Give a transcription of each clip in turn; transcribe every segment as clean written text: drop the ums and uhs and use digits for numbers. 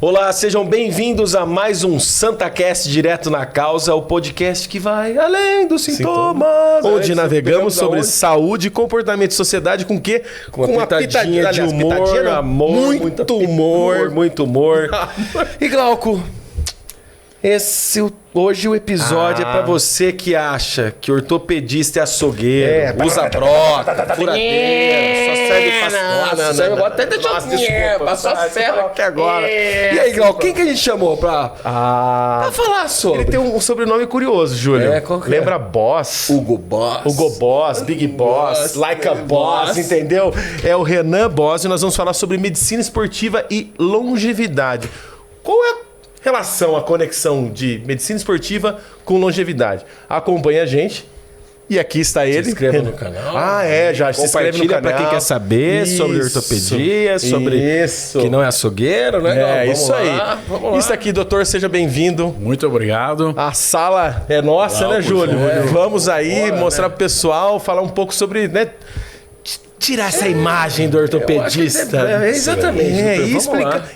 Olá, sejam bem-vindos a mais um SantaCast Direto na Causa, o podcast que vai além dos sintomas. Onde navegamos sobre saúde, comportamento e sociedade com o quê? Com uma pitadinha de humor, amor, muito humor. E Glauco, hoje o episódio é pra você que acha que ortopedista é açougueiro, usa brota, furadeira, só serve passou a serra aqui agora. E aí, Glauco, quem que a gente chamou pra falar sobre? Ele tem um sobrenome curioso, Júlio. Lembra Boss? Hugo Boss. Hugo Boss, Big Boss, Like a Boss, entendeu? É o Renan Boss e nós vamos falar sobre medicina esportiva e longevidade. Qual é a relação, a conexão de medicina esportiva com longevidade? Acompanha a gente. E aqui está ele. Se inscreva no canal. Já se inscreve no canal. Para quem quer saber sobre ortopedia, sobre que não é açougueiro, né? Vamos lá. Isso aqui, doutor, seja bem-vindo. Muito obrigado. A sala é nossa, né, Júlio? Vamos aí mostrar pro pessoal, falar um pouco sobre, né, tirar essa imagem do ortopedista. Exatamente.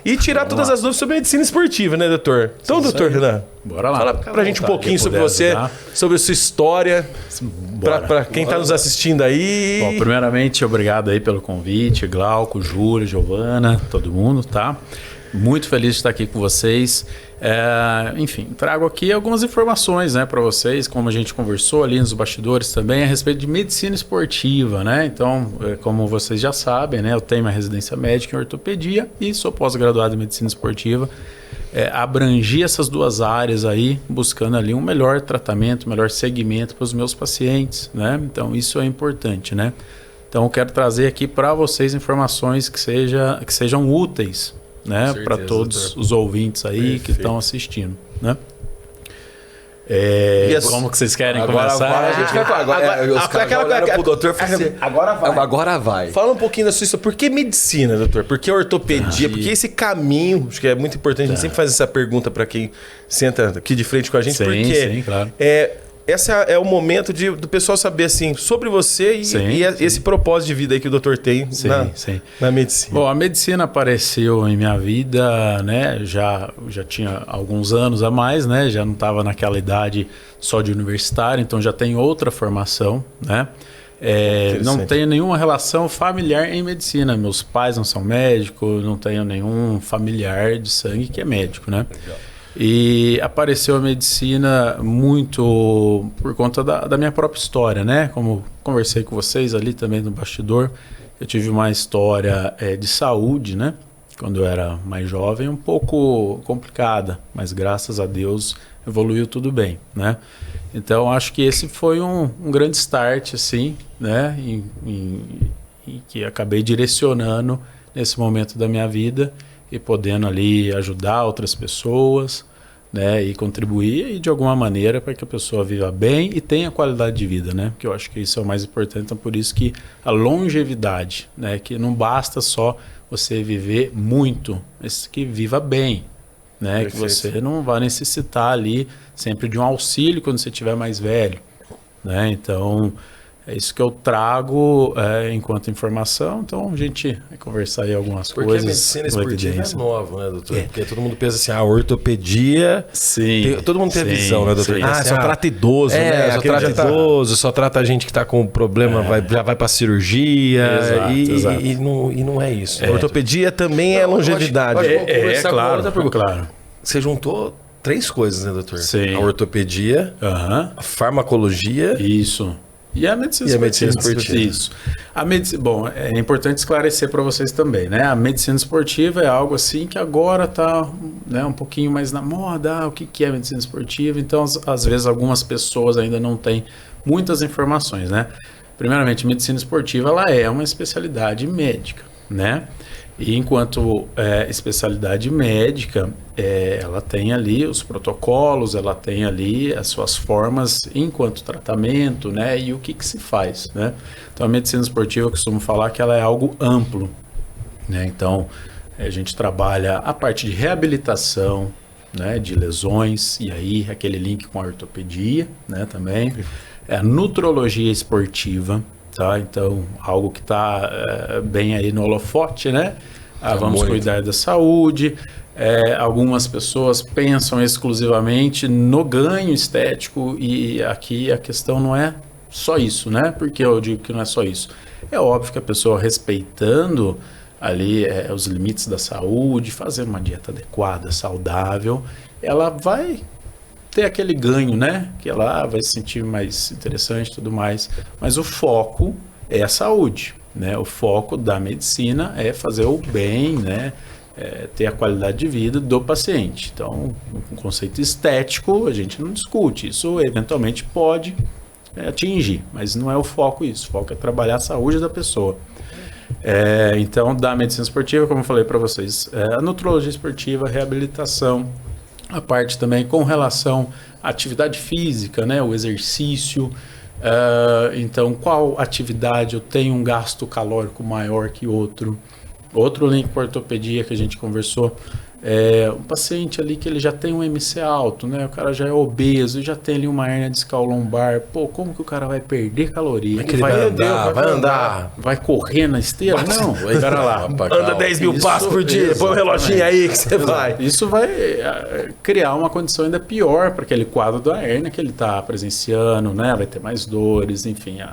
E tirar todas as dúvidas sobre medicina esportiva, né, doutor? Então, doutor Renan, bora lá. Fala pra gente um pouquinho sobre você, sobre a sua história, pra quem tá nos assistindo aí. Bom, primeiramente, obrigado aí pelo convite, Glauco, Júlio, Giovana, todo mundo, tá? Muito feliz de estar aqui com vocês. Enfim, trago aqui algumas informações, né, para vocês, como a gente conversou ali nos bastidores também, a respeito de medicina esportiva, né? Então, como vocês já sabem, né, eu tenho uma residência médica em ortopedia e sou pós-graduado em medicina esportiva. Abrangi essas duas áreas aí, buscando ali um melhor tratamento, um melhor segmento para os meus pacientes, né? Então, isso é importante, né? Então, eu quero trazer aqui para vocês informações que sejam úteis, né, para todos os ouvintes aí que estão assistindo, né? Como que vocês querem começar? Agora a gente vai pro doutor fazer. Agora vai. Fala um pouquinho da sua história. Por que medicina, doutor? Por que ortopedia? Por que esse caminho? Acho que é muito importante. A gente sempre faz essa pergunta para quem senta aqui de frente com a gente. Sim, claro. Esse é o momento do pessoal saber assim, sobre você e esse propósito de vida aí que o doutor tem na medicina. Bom, a medicina apareceu em minha vida, né? Já tinha alguns anos a mais, né? Já não estava naquela idade só de universitário, então já tem outra formação, né? Não tenho nenhuma relação familiar em medicina. Meus pais não são médicos, não tenho nenhum familiar de sangue que é médico, né? Legal. E apareceu a medicina muito por conta da minha própria história, né? Como conversei com vocês ali também no bastidor, eu tive uma história de saúde, né? Quando eu era mais jovem, um pouco complicada, mas graças a Deus evoluiu tudo bem, né? Então acho que esse foi um grande start, assim, né? Em que acabei direcionando nesse momento da minha vida e podendo ali ajudar outras pessoas, né, e contribuir de alguma maneira para que a pessoa viva bem e tenha qualidade de vida, né? Porque eu acho que isso é o mais importante, então por isso que a longevidade, né, que não basta só você viver muito, mas que viva bem, né? Perfeito. Que você não vai necessitar ali sempre de um auxílio quando você estiver mais velho, né? Então é isso que eu trago enquanto informação. Então a gente vai conversar aí algumas coisas. Porque a medicina esportiva é nova, né, doutor? Porque todo mundo pensa assim, a ortopedia... Sim. Todo mundo tem a visão, né, doutor? Sim. Só trata idoso, né? Só trata idoso, só trata gente que está com problema, já vai para cirurgia. Exato. E não é isso. A ortopedia também é longevidade. Claro. Você juntou 3 coisas, né, doutor? Sim. A ortopedia, a farmacologia... Isso. E a medicina esportiva. Isso. Bom, é importante esclarecer para vocês também, né? A medicina esportiva é algo assim que agora está, né, um pouquinho mais na moda. O que é medicina esportiva? Então, às vezes, algumas pessoas ainda não têm muitas informações, né? Primeiramente, medicina esportiva ela é uma especialidade médica, né? E enquanto especialidade médica, ela tem ali os protocolos, ela tem ali as suas formas enquanto tratamento, né? E o que se faz, né? Então, a medicina esportiva, eu costumo falar que ela é algo amplo, né? Então, a gente trabalha a parte de reabilitação, né? De lesões, e aí aquele link com a ortopedia, né? Também. A nutrologia esportiva, tá? Então, algo que está bem aí no holofote, né? Vamos cuidar da saúde. Algumas pessoas pensam exclusivamente no ganho estético e aqui a questão não é só isso, né? Porque eu digo que não é só isso. É óbvio que a pessoa respeitando ali os limites da saúde, fazendo uma dieta adequada, saudável, ela vai ter aquele ganho, né? Que ela vai se sentir mais interessante e tudo mais. Mas o foco é a saúde, né? O foco da medicina é fazer o bem, né? Ter a qualidade de vida do paciente. Então, um conceito estético, a gente não discute. Isso eventualmente pode atingir, mas não é o foco isso. O foco é trabalhar a saúde da pessoa. Então, da medicina esportiva, como eu falei para vocês, a nutrologia esportiva, a reabilitação, a parte também com relação à atividade física, né, o exercício. Então, qual atividade eu tenho um gasto calórico maior que outro? Outro link para ortopedia que a gente conversou, um paciente ali que ele já tem um MC alto, né? O cara já é obeso, já tem ali uma hernia discal lombar. Pô, como que o cara vai perder caloria? Ele vai andar, vai correr na esteira? Não, vai o cara lá. Anda 10 mil passos por dia, põe um reloginho aí que você vai. Isso vai criar uma condição ainda pior para aquele quadro da hernia que ele está presenciando, né? Vai ter mais dores, enfim, a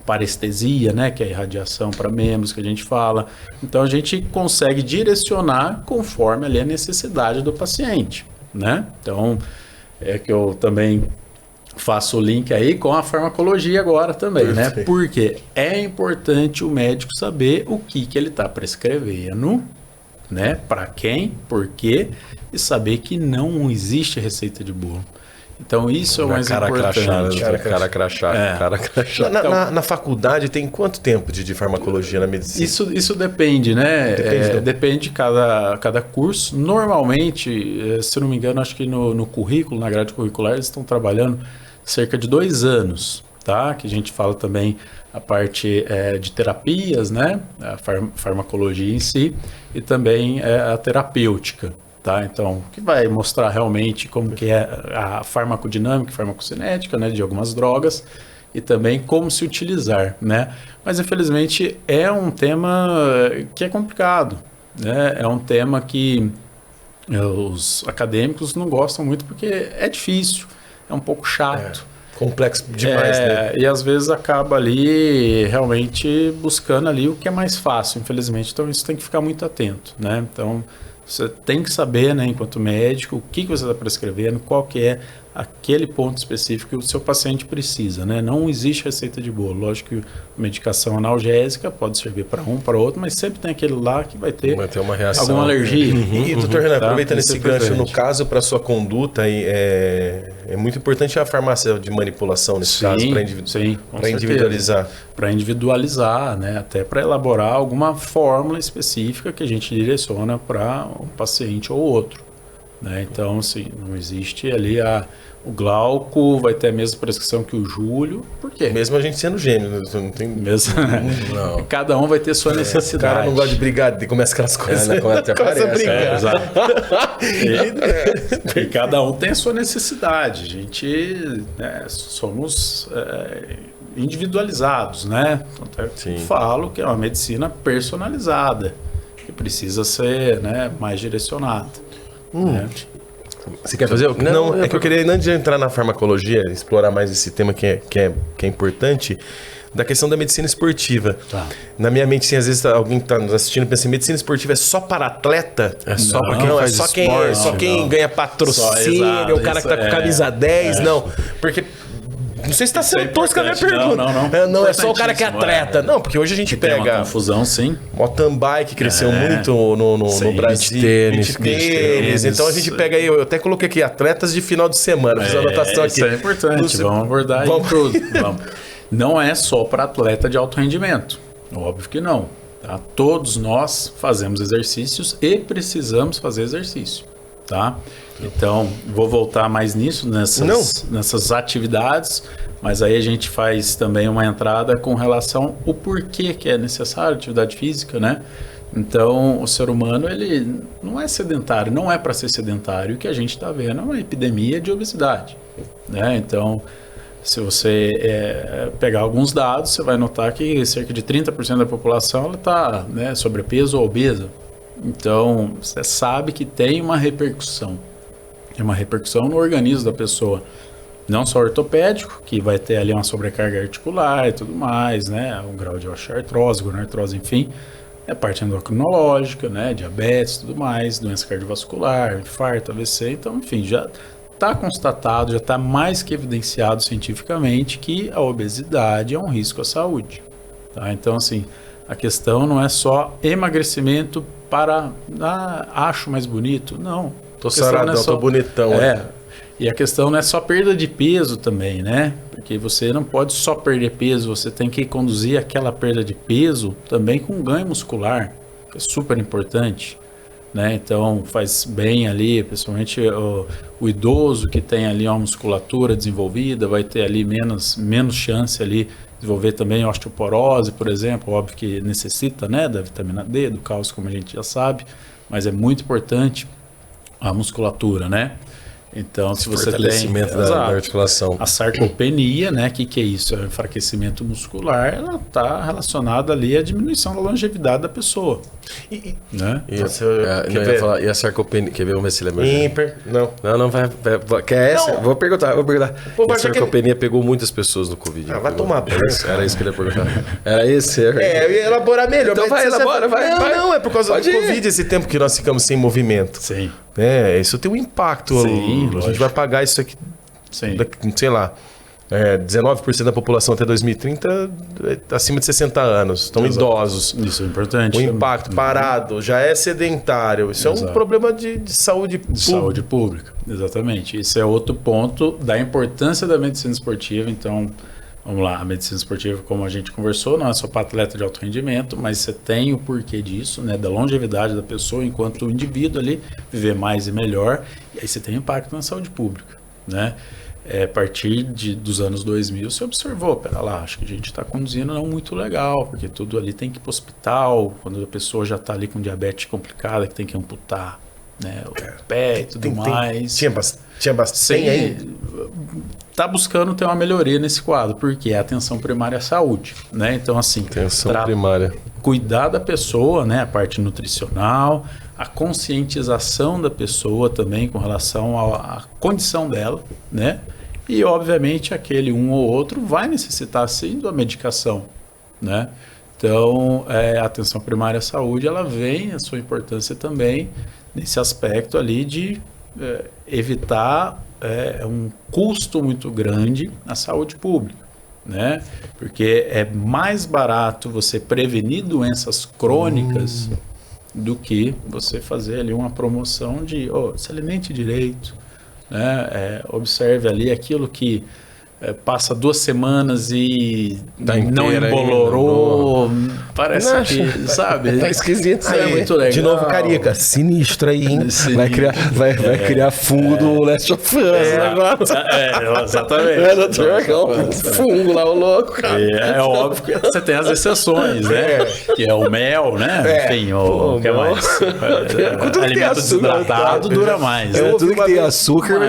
parestesia, né, que é a irradiação para membros que a gente fala. Então a gente consegue direcionar conforme ali a necessidade do paciente, né? Então que eu também faço o link aí com a farmacologia agora também, né? Porque é importante o médico saber o que ele está prescrevendo, né? Para quem, por quê, e saber que não existe receita de bolo. Então isso é o mais importante. Cara crachá. Na faculdade tem quanto tempo de farmacologia na medicina? Isso depende, né? Depende de cada curso. Normalmente, se não me engano, acho que no currículo, na grade curricular, eles estão trabalhando cerca de 2 anos, tá? Que a gente fala também a parte de terapias, né? A farmacologia em si e também a terapêutica. Tá? Então, que vai mostrar realmente como que é a farmacodinâmica, farmacocinética, né, de algumas drogas e também como se utilizar, né? Mas, infelizmente, é um tema que é complicado, né? É um tema que os acadêmicos não gostam muito porque é difícil, é um pouco chato. Complexo demais, né? E às vezes acaba ali realmente buscando ali o que é mais fácil, infelizmente. Então, isso tem que ficar muito atento, né? Então, você tem que saber, né, enquanto médico, o que você está prescrevendo, qual que é aquele ponto específico que o seu paciente precisa, né? Não existe receita de bolo. Lógico que a medicação analgésica pode servir para um, para outro, mas sempre tem aquele lá que vai ter uma reação, alguma alergia. E, doutor Renan, aproveitando esse gancho, no caso, para sua conduta, é muito importante a farmácia de manipulação nesse caso, para individualizar. Para individualizar, né? Até para elaborar alguma fórmula específica que a gente direciona para um paciente ou outro. Né? Então, assim, não existe ali o Glauco vai ter a mesma prescrição que o Júlio. Por quê? Mesmo a gente sendo gêmeo, não tem... Não. Cada um vai ter sua necessidade. O cara não gosta de brigar, começa aquelas coisas... Começa a brigar. E cada um tem a sua necessidade. A gente somos individualizados, né? Então, eu falo que é uma medicina personalizada, que precisa ser, né, mais direcionada. Né? Você quer fazer? Não, é que eu queria, antes de entrar na farmacologia, explorar mais esse tema que é importante, da questão da medicina esportiva. Tá. Na minha mente, assim, às vezes alguém está nos assistindo e pensa assim, medicina esportiva é só para atleta? É só para quem faz esporte? Só quem ganha patrocínio, o cara que tá com camisa 10, não. Porque... Não sei se está sendo tosca a minha pergunta. Não, é só o cara que é atleta. Não, porque hoje a gente pega... Tem uma confusão, sim. Mountain bike cresceu muito no Brasil. Tênis. Então a gente pega aí... Eu até coloquei aqui, atletas de final de semana. Fiz uma anotação aqui. Isso é importante. Vamos abordar aí tudo. Não é só para atleta de alto rendimento. Óbvio que não. Tá? Todos nós fazemos exercícios e precisamos fazer exercício. Tá? Então, vou voltar mais nisso, nessas atividades, mas aí a gente faz também uma entrada com relação ao porquê que é necessário atividade física, né? Então, o ser humano, ele não é sedentário, não é para ser sedentário. O que a gente está vendo é uma epidemia de obesidade, né? Então, se você pegar alguns dados, você vai notar que cerca de 30% da população está, né, sobrepeso ou obesa. Então, você sabe que tem uma repercussão. Tem uma repercussão no organismo da pessoa. Não só ortopédico, que vai ter ali uma sobrecarga articular e tudo mais, né? Um grau de osteoartrose, gonartrose, enfim. É a parte endocrinológica, né? Diabetes, tudo mais, doença cardiovascular, infarto, AVC. Então, enfim, já está constatado, já está mais que evidenciado cientificamente que a obesidade é um risco à saúde. Tá? Então, assim, a questão não é só emagrecimento para acho mais bonito. Não. Tô saradão, tô bonitão. E a questão não é só perda de peso também, né? Porque você não pode só perder peso, você tem que conduzir aquela perda de peso também com ganho muscular, que é super importante, né? Então faz bem ali, principalmente o idoso que tem ali uma musculatura desenvolvida, vai ter ali menos chance ali de desenvolver também osteoporose, por exemplo, óbvio que necessita, né, da vitamina D, do cálcio, como a gente já sabe, mas é muito importante a musculatura, né? Então, se você tem da articulação. A sarcopenia, né? Que é isso? É o enfraquecimento muscular, ela está relacionada ali à diminuição da longevidade da pessoa. Né? E a sarcopenia, quer ver? Vamos ver se ele é ímper. Não, vai. Quer essa? Não. Vou perguntar. Pô, a sarcopenia pegou muitas pessoas no Covid. Vai tomar banho. Era isso que ele ia perguntar. Era esse? Eu ia elaborar melhor. Então vai, elabora, vai. Não, é por causa do Covid, esse tempo que nós ficamos sem movimento. Sim. Isso tem um impacto. Sim, a gente vai pagar isso aqui, sim. Sei lá, 19% da população até 2030 acima de 60 anos, estão idosos. Isso é importante. O impacto parado, já é sedentário. Isso é um problema de saúde pública. Saúde pública, exatamente. Esse é outro ponto da importância da medicina esportiva. Então, vamos lá, a medicina esportiva, como a gente conversou, não é só para atleta de alto rendimento, mas você tem o porquê disso, né, da longevidade da pessoa enquanto indivíduo ali, viver mais e melhor, e aí você tem impacto na saúde pública, né? A partir dos anos 2000, você observou, pera lá, acho que a gente está conduzindo não muito legal, porque tudo ali tem que ir para o hospital, quando a pessoa já está ali com diabetes complicada, que tem que amputar, né, o pé e tudo mais. Tinha bastante aí? Está buscando ter uma melhoria nesse quadro, porque a atenção primária à saúde, né? Então, assim, atenção primária. Cuidar da pessoa, né? A parte nutricional, a conscientização da pessoa também com relação à condição dela, né? E, obviamente, aquele um ou outro vai necessitar, sim, da medicação, né? Então, a atenção primária à saúde, ela vem a sua importância também nesse aspecto ali de evitar um custo muito grande à saúde pública, né? Porque é mais barato você prevenir doenças crônicas do que você fazer ali uma promoção de se alimente direito, né? Observe ali aquilo que passa 2 semanas e não embolorou, parece que, sabe? Tá esquisito. É muito legal. De novo, Carica, sinistro aí, hein? Vai criar fungo do Last of Us negócio. Exatamente. Fungo lá, o louco. É óbvio que você tem as exceções, né? Que é o mel, né? Enfim, o que mais? Alimento desidratado dura mais. Tudo que tem açúcar,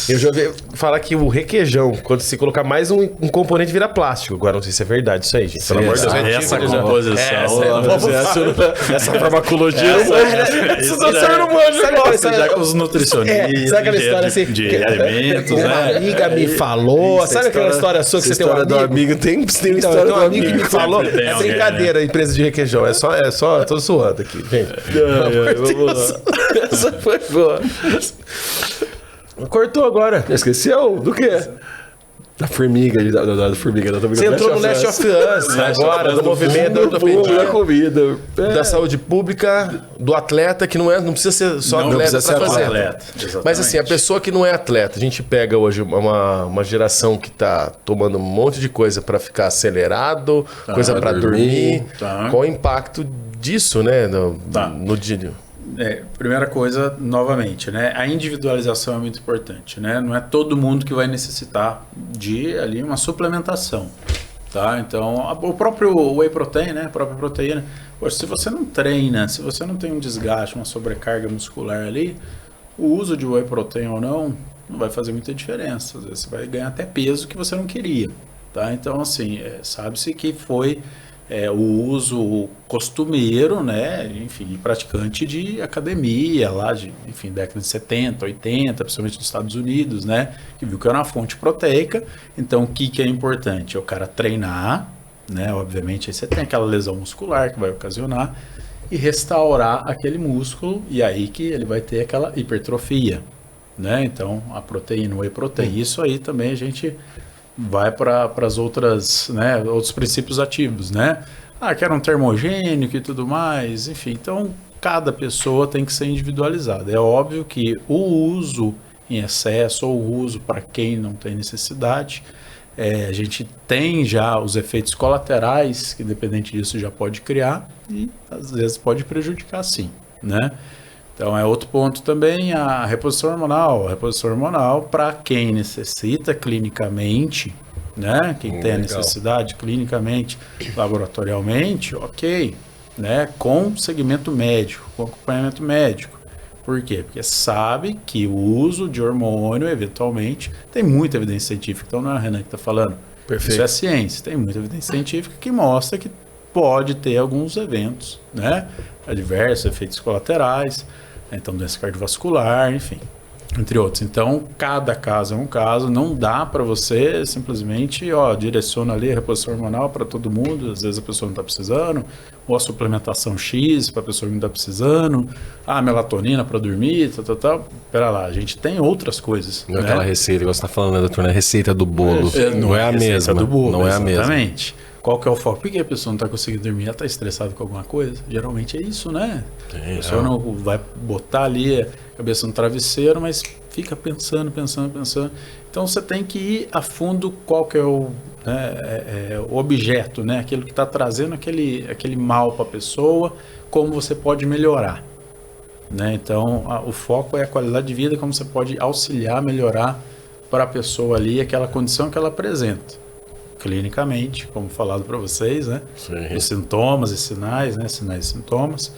Eu já ouvi falar que o requeijão, quando se colocar mais um componente, vira plástico. Agora não sei se é verdade isso aí, gente. Pelo amor de Deus. Essa composição. Essa farmacologia não manja. Essa doutor não manja. Já com os nutricionistas. Sabe aquela história assim? De alimentos, né? Uma amiga me falou. Sabe aquela história sua que você tem um amigo? Tem história do amigo que me falou. É brincadeira, empresa de requeijão. É só, tô suando aqui, gente. Essa foi boa. Cortou agora. Esqueceu? Do quê? Da formiga, da formiga. Você entrou no Last of Us agora, do movimento da ortopedia, comida, da saúde pública, do atleta, que não precisa ser só atleta para fazer. Mas assim, a pessoa que não é atleta, a gente pega hoje uma geração que tá tomando um monte de coisa para ficar acelerado, coisa para dormir. Qual o impacto disso, né, no dia? Primeira coisa, novamente, né? A individualização é muito importante, né? Não é todo mundo que vai necessitar de ali uma suplementação, tá? Então, o próprio whey protein, né? A própria proteína. Poxa, se você não treina, se você não tem um desgaste, uma sobrecarga muscular ali, o uso de whey protein ou não vai fazer muita diferença. Às vezes você vai ganhar até peso que você não queria, tá? Então, assim, sabe-se que foi o uso costumeiro, né, enfim, praticante de academia, lá de, enfim, década de 70, 80, principalmente nos Estados Unidos, né, que viu que era uma fonte proteica. Então, o que é importante? É o cara treinar, né, obviamente, aí você tem aquela lesão muscular que vai ocasionar, e restaurar aquele músculo, e aí que ele vai ter aquela hipertrofia, né, então, a proteína, o whey protein, isso aí também a gente vai para as outras, né, outros princípios ativos, né? Quero um termogênico e tudo mais, enfim. Então, cada pessoa tem que ser individualizada. É óbvio que o uso em excesso ou o uso para quem não tem necessidade, a gente tem já os efeitos colaterais que, independente disso, já pode criar e, às vezes, pode prejudicar sim, né? Então, é outro ponto também, a reposição hormonal. A reposição hormonal, para quem necessita clinicamente, né? Quem tem a necessidade clinicamente, laboratorialmente, ok, né? Com segmento médico, com acompanhamento médico. Por quê? Porque sabe que o uso de hormônio, eventualmente, tem muita evidência científica. Então, não é a Renan que está falando. Perfeito. Isso é ciência. Tem muita evidência científica que mostra que pode ter alguns eventos, né? Adversos, efeitos colaterais, então doença cardiovascular, enfim, entre outros. Então, cada caso é um caso, não dá para você simplesmente, direciona ali a reposição hormonal para todo mundo, às vezes a pessoa não está precisando, ou a suplementação X para a pessoa que não está precisando, a melatonina para dormir, tal. Pera lá, a gente tem outras coisas. Não é aquela receita, igual você está falando, né, doutor? Não é receita do bolo. Não é a mesma. Do bolo, não é a mesma. Exatamente. Qual que é o foco? Por que a pessoa não está conseguindo dormir? Ela está estressada com alguma coisa? Geralmente é isso, né? A pessoa não vai botar ali a cabeça no travesseiro, mas fica pensando. Então você tem que ir a fundo qual que é o objeto, né? Aquilo que está trazendo aquele mal para a pessoa, como você pode melhorar. Né? Então o foco é a qualidade de vida, como você pode auxiliar, melhorar para a pessoa ali aquela condição que ela apresenta. Clinicamente, como falado para vocês, né? Sim. Os sintomas e sinais, né? Sinais e sintomas.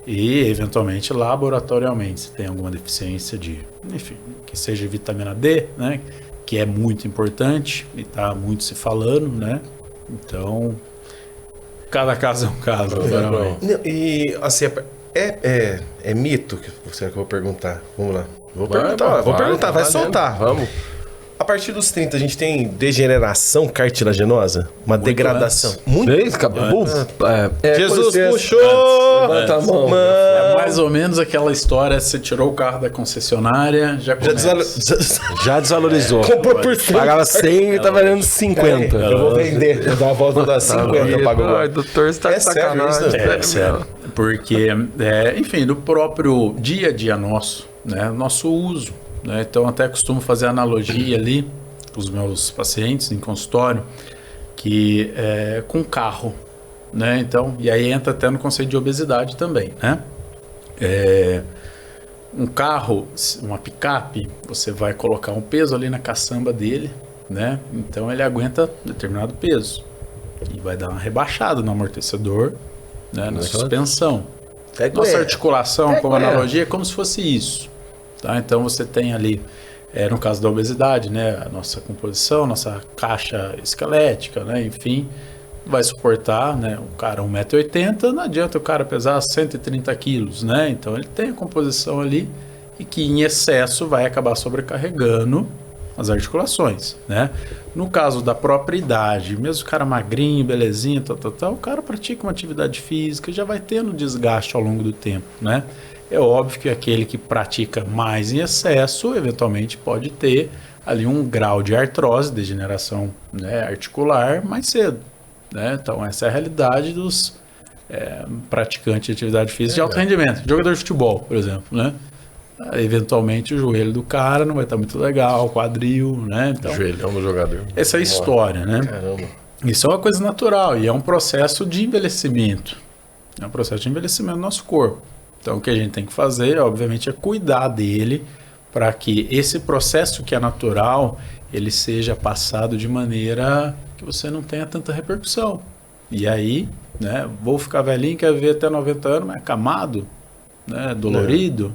E, eventualmente, laboratorialmente, se tem alguma deficiência enfim, que seja vitamina D, né? Que é muito importante e está muito se falando, né? Então, cada caso é um caso. E, assim, é mito que eu vou perguntar? Vamos lá. Vou perguntar, vai soltar. Vamos. A partir dos 30, a gente tem degeneração cartilaginosa? Uma degradação? Muito. Jesus puxou! Levanta a mão. É mais ou menos aquela história, você tirou o carro da concessionária, já desvalorizou. Comprou por 100. Pagava 100 e tá valendo 50. Eu vou vender. Eu dou uma volta das 50, eu pago agora. Doutor, você tá de sacanagem. É sério. Porque, enfim, do próprio dia a dia nosso, né? Nosso uso. Né? Então, até costumo fazer analogia ali com os meus pacientes em consultório, que com carro, né? Então, e aí entra até no conceito de obesidade também, né? Um carro, uma picape, você vai colocar um peso ali na caçamba dele, né? Então, ele aguenta determinado peso e vai dar uma rebaixada no amortecedor, né? Na suspensão. Nossa articulação, como analogia, é como se fosse isso. Tá? Então você tem ali, no caso da obesidade, né, a nossa composição, nossa caixa esquelética, né, enfim, vai suportar, né, o cara 1,80 m, não adianta o cara pesar 130 quilos, né, então ele tem a composição ali e que em excesso vai acabar sobrecarregando as articulações, né. No caso da própria idade, mesmo o cara magrinho, belezinha, o cara pratica uma atividade física, já vai tendo desgaste ao longo do tempo, né. É óbvio que aquele que pratica mais em excesso, eventualmente pode ter ali um grau de artrose, degeneração, né, articular mais cedo. Né? Então, essa é a realidade dos praticantes de atividade física de alto rendimento. Jogador de futebol, por exemplo. Né? Eventualmente, o joelho do cara não vai estar muito legal, o quadril. Né? Então, joelhão do jogador. Essa é a história. Né? Caramba. Isso é uma coisa natural e é um processo de envelhecimento. É um processo de envelhecimento do nosso corpo. Então, o que a gente tem que fazer, obviamente, é cuidar dele para que esse processo que é natural, ele seja passado de maneira que você não tenha tanta repercussão. E aí, né, vou ficar velhinho, quero ver até 90 anos, mas acamado, né, dolorido.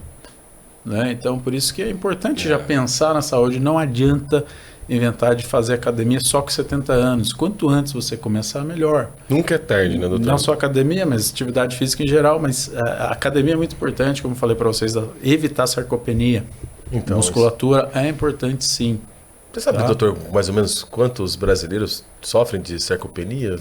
Né? Então, por isso que é importante já pensar na saúde. Não adianta inventar de fazer academia só com 70 anos. Quanto antes você começar, melhor. Nunca é tarde, né, doutor? Não só academia, mas atividade física em geral, mas a academia é muito importante, como eu falei para vocês, evitar sarcopenia. Então, musculatura é importante, sim. Você sabe, doutor, mais ou menos quantos brasileiros sofrem de sarcopenia?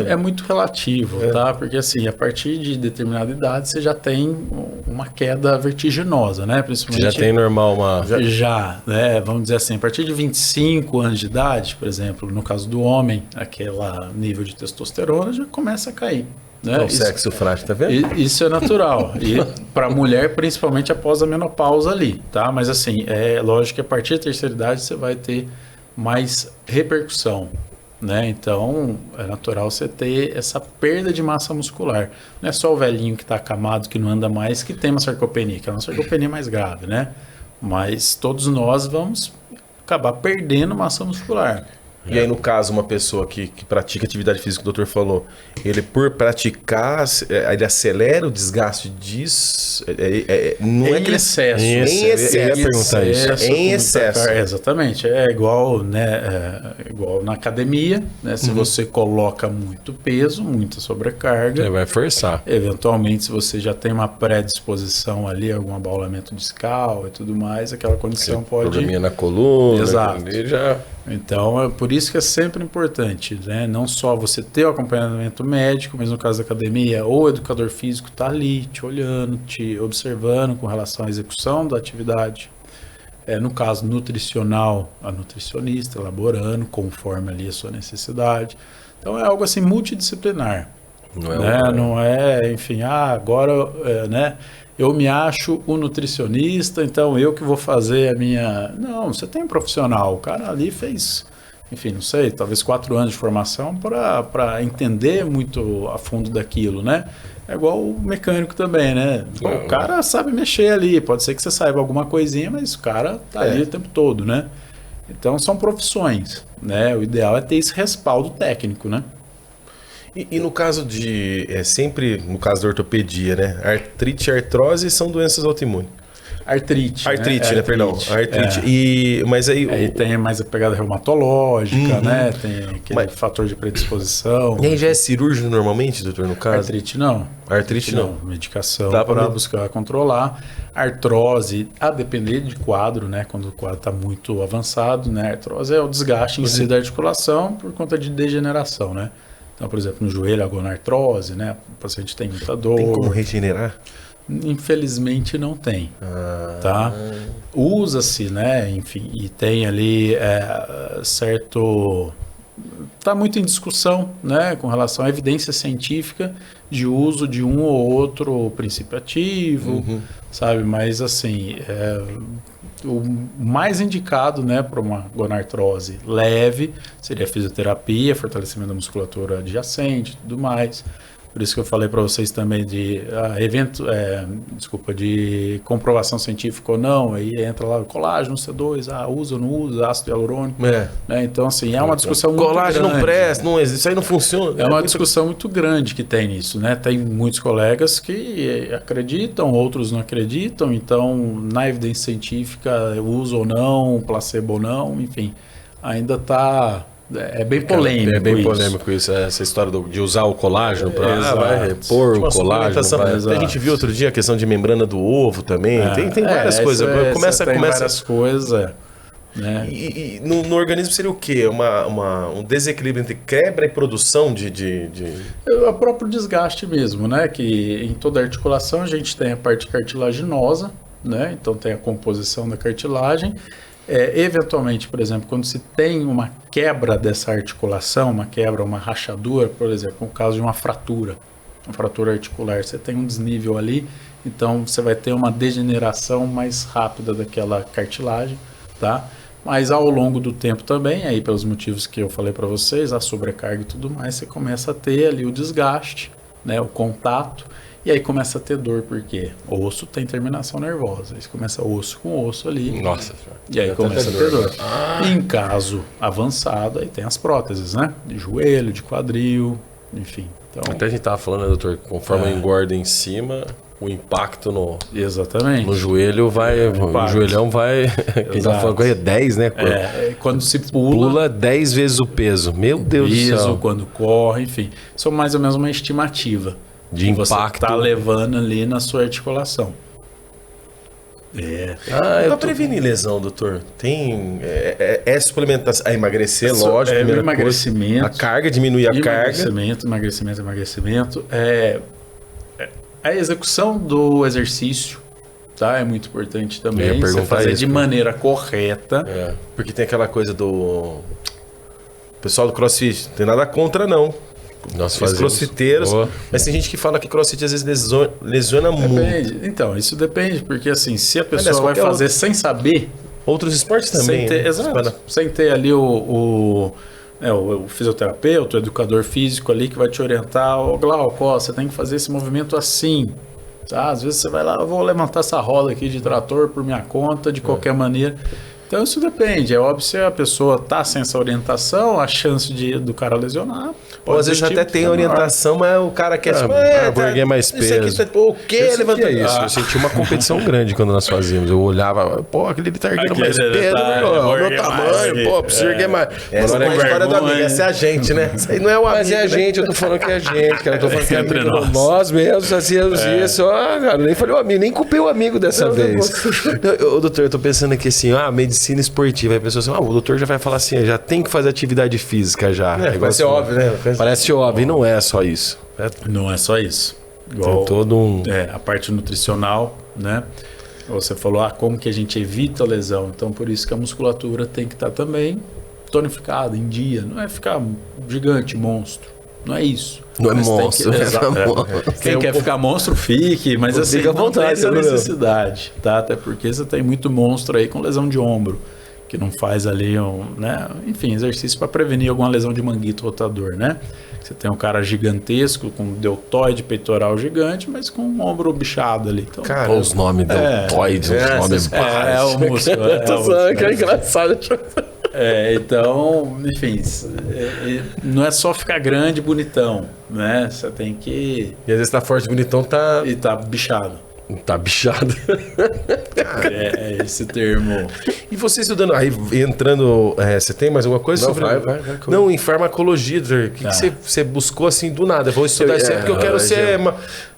É muito relativo, tá? Porque assim, a partir de determinada idade você já tem uma queda vertiginosa, né? Principalmente, você já tem normal uma... Já, né? Vamos dizer assim, a partir de 25 anos de idade, por exemplo, no caso do homem, aquele nível de testosterona já começa a cair. Né? O sexo frágil, tá vendo? Isso é natural. E para mulher, principalmente após a menopausa ali, tá? Mas assim, é lógico que a partir da terceira idade você vai ter mais repercussão, né? Então, é natural você ter essa perda de massa muscular. Não é só o velhinho que está acamado, que não anda mais, que tem uma sarcopenia, que é uma sarcopenia mais grave, né? Mas todos nós vamos acabar perdendo massa muscular. E aí, no caso, uma pessoa que pratica atividade física, o doutor falou, ele por praticar, ele acelera o desgaste disso? Não é que excesso. Em excesso. Eu ia perguntar isso. Em excesso. Exatamente. É igual, né, igual na academia, né? Se você coloca muito peso, muita sobrecarga... Ele vai forçar. Eventualmente, se você já tem uma predisposição ali, algum abaulamento discal e tudo mais, aquela condição pode... Probleminha na coluna. Exato. Já... Então, é por isso que é sempre importante, né? Não só você ter o acompanhamento médico, mas no caso da academia, o educador físico está ali te olhando, te observando com relação à execução da atividade. No caso nutricional, a nutricionista elaborando conforme ali a sua necessidade. Então, é algo assim multidisciplinar. Não é enfim, agora, né? Eu me acho o nutricionista, então eu que vou fazer a minha... Não, você tem um profissional, o cara ali fez, enfim, não sei, talvez 4 anos de formação para entender muito a fundo daquilo, né? É igual o mecânico também, né? O cara sabe mexer ali, pode ser que você saiba alguma coisinha, mas o cara tá ali o tempo todo, né? Então são profissões, né? O ideal é ter esse respaldo técnico, né? E no caso sempre no caso da ortopedia, né? Artrite e artrose são doenças autoimunes. Artrite, né? Perdão. Artrite. Mas aí tem mais a pegada reumatológica, né? Tem aquele fator de predisposição. E aí já é cirúrgico normalmente, doutor, no caso? Artrite não. Artrite não. Medicação para buscar controlar. Artrose, a depender de quadro, né? Quando o quadro está muito avançado, né? Artrose é o desgaste em si da articulação por conta de degeneração, né? Então, por exemplo, no joelho, a gonartrose, né? O paciente tem muita dor. Tem como regenerar? Infelizmente não tem, tá? Usa-se, né? Enfim, e tem ali certo... Está muito em discussão, né? Com relação à evidência científica de uso de um ou outro princípio ativo, sabe? Mas, assim... o mais indicado, né, para uma gonartrose leve seria a fisioterapia, fortalecimento da musculatura adjacente e tudo mais. Por isso que eu falei para vocês também de de comprovação científica ou não, aí entra lá o colágeno C2, usa ou não usa, ácido hialurônico. Né? Então, assim, é uma discussão muito grande. Colágeno não presta, não existe, isso aí não funciona. É uma discussão muito grande que tem nisso, né? Tem muitos colegas que acreditam, outros não acreditam, então, na evidência científica, usa ou não, placebo ou não, enfim, ainda está... É bem polêmico. É bem polêmico isso, essa história de usar o colágeno para vai repor o colágeno. A gente viu outro dia a questão de membrana do ovo também. Tem várias coisas. Começa várias coisas. Né? E no organismo seria o quê? Um desequilíbrio entre quebra e produção de... É o próprio desgaste mesmo, né? Que em toda articulação a gente tem a parte cartilaginosa, né? Então tem a composição da cartilagem. Eventualmente, por exemplo, quando se tem uma quebra dessa articulação, uma rachadura, por exemplo, no caso de uma fratura articular, você tem um desnível ali, então você vai ter uma degeneração mais rápida daquela cartilagem, tá? Mas ao longo do tempo também, aí pelos motivos que eu falei para vocês, a sobrecarga e tudo mais, você começa a ter ali o desgaste, né, o contato, e aí começa a ter dor, porque o osso tem terminação nervosa. Aí começa osso com osso ali. Nossa. E aí começa a ter dor. Em caso avançado, aí tem as próteses, né? De joelho, de quadril, enfim. Então, até a gente tava falando, né, doutor, conforme engorda em cima... O impacto Exatamente. no joelho vai... O joelhão vai... Quem tá falando é 10, né? Quando se pula 10 vezes o peso. Meu Deus do céu. Quando corre, enfim. Isso é mais ou menos uma estimativa. De impacto. Você tá levando ali na sua articulação. Pra prevenir lesão, doutor, tem... suplementação... emagrecer, lógico. O emagrecimento. A carga, diminuir a carga. Emagrecimento. A execução do exercício, tá? É muito importante também. Você fazer de maneira correta. Porque tem aquela coisa do... Pessoal do CrossFit, não tem nada contra, não. Nós fazemos crossfiteiros, mas tem gente que fala que crossfit às vezes lesiona muito. Então, isso depende, porque assim, se a pessoa vai fazer sem saber... Outros esportes também. Sem ter ali o fisioterapeuta, o educador físico ali que vai te orientar. Glauco, você tem que fazer esse movimento assim. Tá? Às vezes você vai lá, eu vou levantar essa roda aqui de trator por minha conta, de qualquer maneira. Então isso depende. É óbvio, se a pessoa tá sem essa orientação, a chance do cara lesionar... Ou às vezes até tem orientação, mas o cara quer vou erguer mais peso. O que levanta isso? Eu senti uma competição grande quando nós fazíamos. Eu olhava, aquele tá erguendo mais peso, o meu tamanho, preciso erguer mais. Essa é a história do amigo, essa é a gente, né? Isso aí não é o amigo. Mas é a gente, eu tô falando que é a gente, cara. Eu tô falando que é amigo. Nós mesmos fazíamos isso. Cara, nem falei o amigo, nem culpei o amigo dessa vez. Doutor, eu tô pensando aqui assim, medicina esportiva. Aí a pessoa assim, o doutor já vai falar assim, já tem que fazer atividade física já. Vai ser óbvio, né? Parece óbvio, e não é só isso. Não é só isso. Tem todo a parte nutricional, né? Você falou, como que a gente evita a lesão. Então, por isso que a musculatura tem que estar também tonificada, em dia. Não é ficar gigante, monstro. Não é isso. Não é monstro. Quem quer ficar monstro, fique. Mas assim, não tem essa necessidade. Tá? Até porque você tem muito monstro aí com lesão de ombro. Que não faz ali enfim, exercício para prevenir alguma lesão de manguito rotador, né? Você tem um cara gigantesco, com deltoide peitoral gigante, mas com um ombro bichado ali. Então, cara, os nomes deltoide, os nomes baixos. O músculo. Que é engraçado. Então, enfim, não é só ficar grande e bonitão, né? Você tem que... E às vezes tá forte, bonitão, E tá bichado. Tá bichado. É esse termo. E você estudando, aí entrando, você tem mais alguma coisa sobre... Vai. Não, em farmacologia, o que você buscou assim do nada? Eu vou estudar isso porque eu quero ser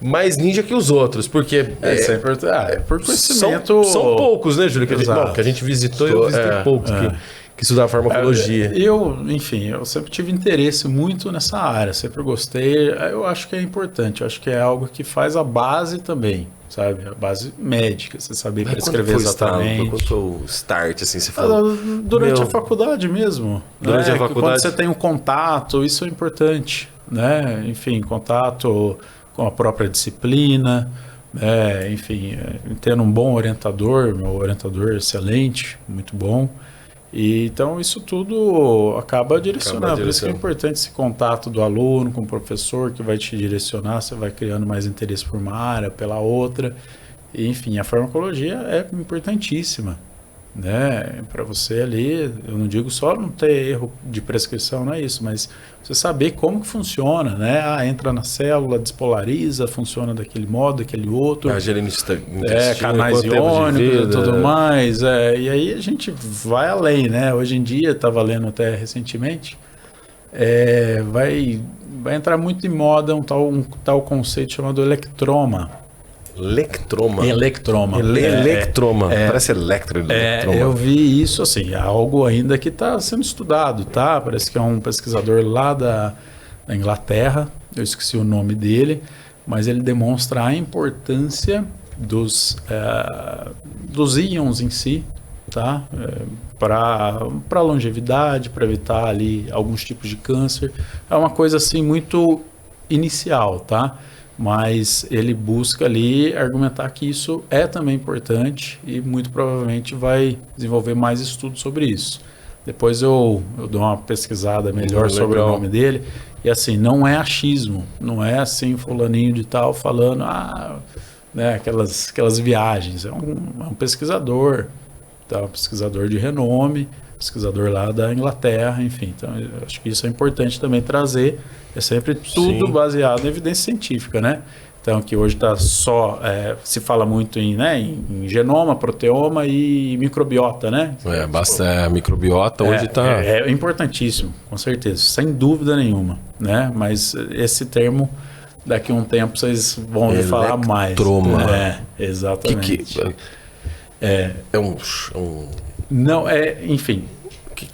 mais ninja que os outros, porque... por conhecimento... São poucos, né, Júlio? Que a gente visitou e eu visitei poucos que estudaram farmacologia. Eu sempre tive interesse muito nessa área, sempre gostei. Eu acho que é importante, eu acho que é algo que faz a base também. Sabe? A base médica, você saber prescrever exatamente. Quando foi o start, assim, você falou? Durante a faculdade mesmo. Durante a faculdade? Quando você tem um contato, isso é importante, né? Enfim, contato com a própria disciplina, enfim, tendo um bom orientador, meu orientador excelente, muito bom. E, então isso tudo acaba direcionando. Por isso que é importante esse contato do aluno com o professor que vai te direcionar, você vai criando mais interesse por uma área, pela outra. E, enfim, a farmacologia é importantíssima, né? Para você ali, eu não digo só não ter erro de prescrição, não é isso, mas você saber como que funciona, né? Entra na célula, despolariza, funciona daquele modo, daquele outro. Canais iônicos e tudo mais. E aí a gente vai além, né? Hoje em dia, estava lendo até recentemente, vai entrar muito em moda um tal conceito chamado electroma. Electroma. Parece eletroma. Eu vi isso, assim, algo ainda que está sendo estudado, tá? Parece que é um pesquisador lá da Inglaterra, eu esqueci o nome dele, mas ele demonstra a importância dos íons em si, tá? Para longevidade, para evitar ali alguns tipos de câncer. É uma coisa assim muito inicial, tá? Mas ele busca ali argumentar que isso é também importante e muito provavelmente vai desenvolver mais estudos sobre isso. Depois eu dou uma pesquisada melhor sobre o nome dele. E assim, não é achismo, não é assim fulaninho de tal falando, né, aquelas viagens. É um pesquisador, tá? Um pesquisador de renome, pesquisador lá da Inglaterra, enfim. Então, eu acho que isso é importante também trazer. É sempre tudo baseado em evidência científica, né? Então, que hoje está só... se fala muito em genoma, proteoma e microbiota, né? Bastante microbiota, onde está... É importantíssimo, com certeza, sem dúvida nenhuma, né? Mas esse termo, daqui a um tempo, vocês vão ouvir falar mais. Exatamente. Não, enfim...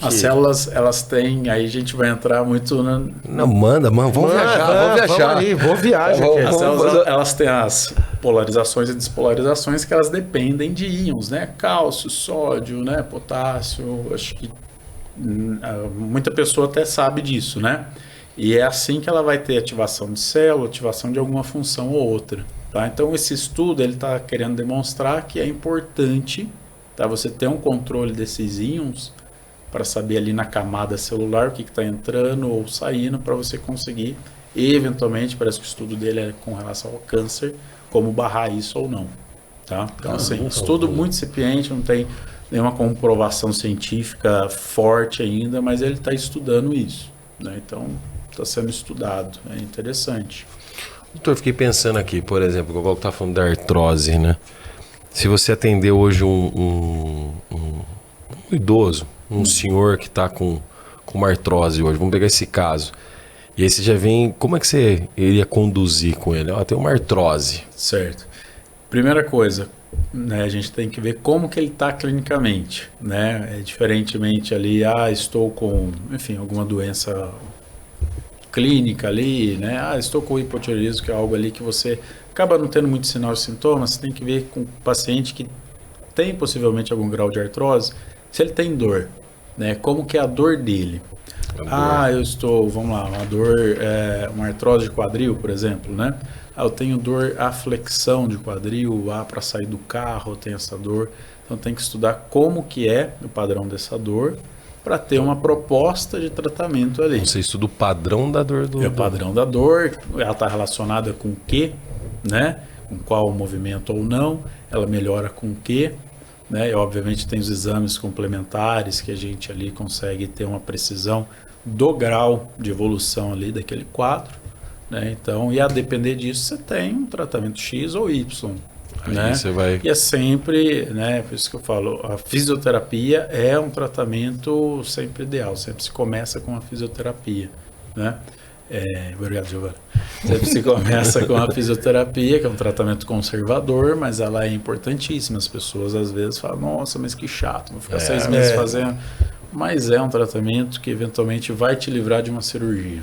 As células, elas têm... Aí a gente vai entrar muito... Não, manda, vamos viajar. Vou viajar. As células, elas têm as polarizações e despolarizações que elas dependem de íons, né? Cálcio, sódio, né? Potássio. Acho que muita pessoa até sabe disso, né? E é assim que ela vai ter ativação de célula, ativação de alguma função ou outra. Tá? Então, esse estudo ele está querendo demonstrar que é importante, tá? Você ter um controle desses íons para saber ali na camada celular o que está entrando ou saindo, para você conseguir, eventualmente, parece que o estudo dele é com relação ao câncer, como barrar isso ou não. Tá? Então, assim, estudo muito incipiente, não tem nenhuma comprovação científica forte ainda, mas ele está estudando isso. Né? Então, está sendo estudado, é interessante. Doutor, fiquei pensando aqui, por exemplo, igual que está falando da artrose, né? Se você atender hoje um idoso, um senhor que está com uma artrose hoje, vamos pegar esse caso, e aí você já vem, como é que você iria conduzir com ele? Tem uma artrose. Certo. Primeira coisa, né, a gente tem que ver como que ele está clinicamente, né? Diferentemente ali, estou com, enfim, alguma doença clínica ali, né? Estou com hipotireoidismo, que é algo ali que você acaba não tendo muito sinal de sintomas, você tem que ver com o paciente que tem possivelmente algum grau de artrose, se ele tem dor, né? Como que é a dor dele? Eu estou, vamos lá, uma artrose de quadril, por exemplo, né? Eu tenho dor à flexão de quadril, para sair do carro, eu tenho essa dor. Então tem que estudar como que é o padrão dessa dor para ter uma proposta de tratamento ali. Você estuda o padrão da dor o padrão da dor, ela está relacionada com o quê, né? Com qual movimento ou não, ela melhora com o quê? Né? E obviamente tem os exames complementares que a gente ali consegue ter uma precisão do grau de evolução ali daquele quadro, né? Então, e a depender disso você tem um tratamento X ou Y, né? Você vai... E é sempre, né? Por isso que eu falo, a fisioterapia é um tratamento sempre ideal, sempre se começa com a fisioterapia, né? Obrigado, Giovanni. Sempre se começa com a fisioterapia, que é um tratamento conservador, mas ela é importantíssima. As pessoas às vezes falam, nossa, mas que chato, vou ficar 6 meses fazendo. Mas é um tratamento que eventualmente vai te livrar de uma cirurgia.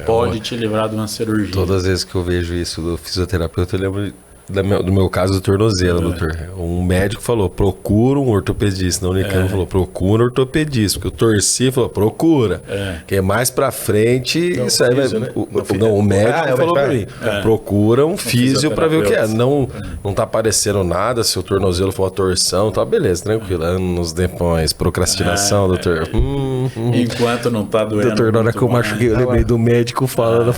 Pode te livrar de uma cirurgia. Todas as vezes que eu vejo isso do fisioterapeuta, eu lembro do meu caso do tornozelo, doutor. Um médico falou, procura um ortopedista. Na Unicamp falou, procura um ortopedista. Porque eu torci e falou, procura. Que é mais pra frente, isso aí vai... Né? O médico falou pra mim, procura um físio pra ver o que é. Não tá aparecendo nada, se o tornozelo for uma torção, tá beleza, tranquilo. Anos depois, procrastinação, doutor. Enquanto não tá doendo. Doutor, na hora que eu machuquei, eu lembrei do médico falando,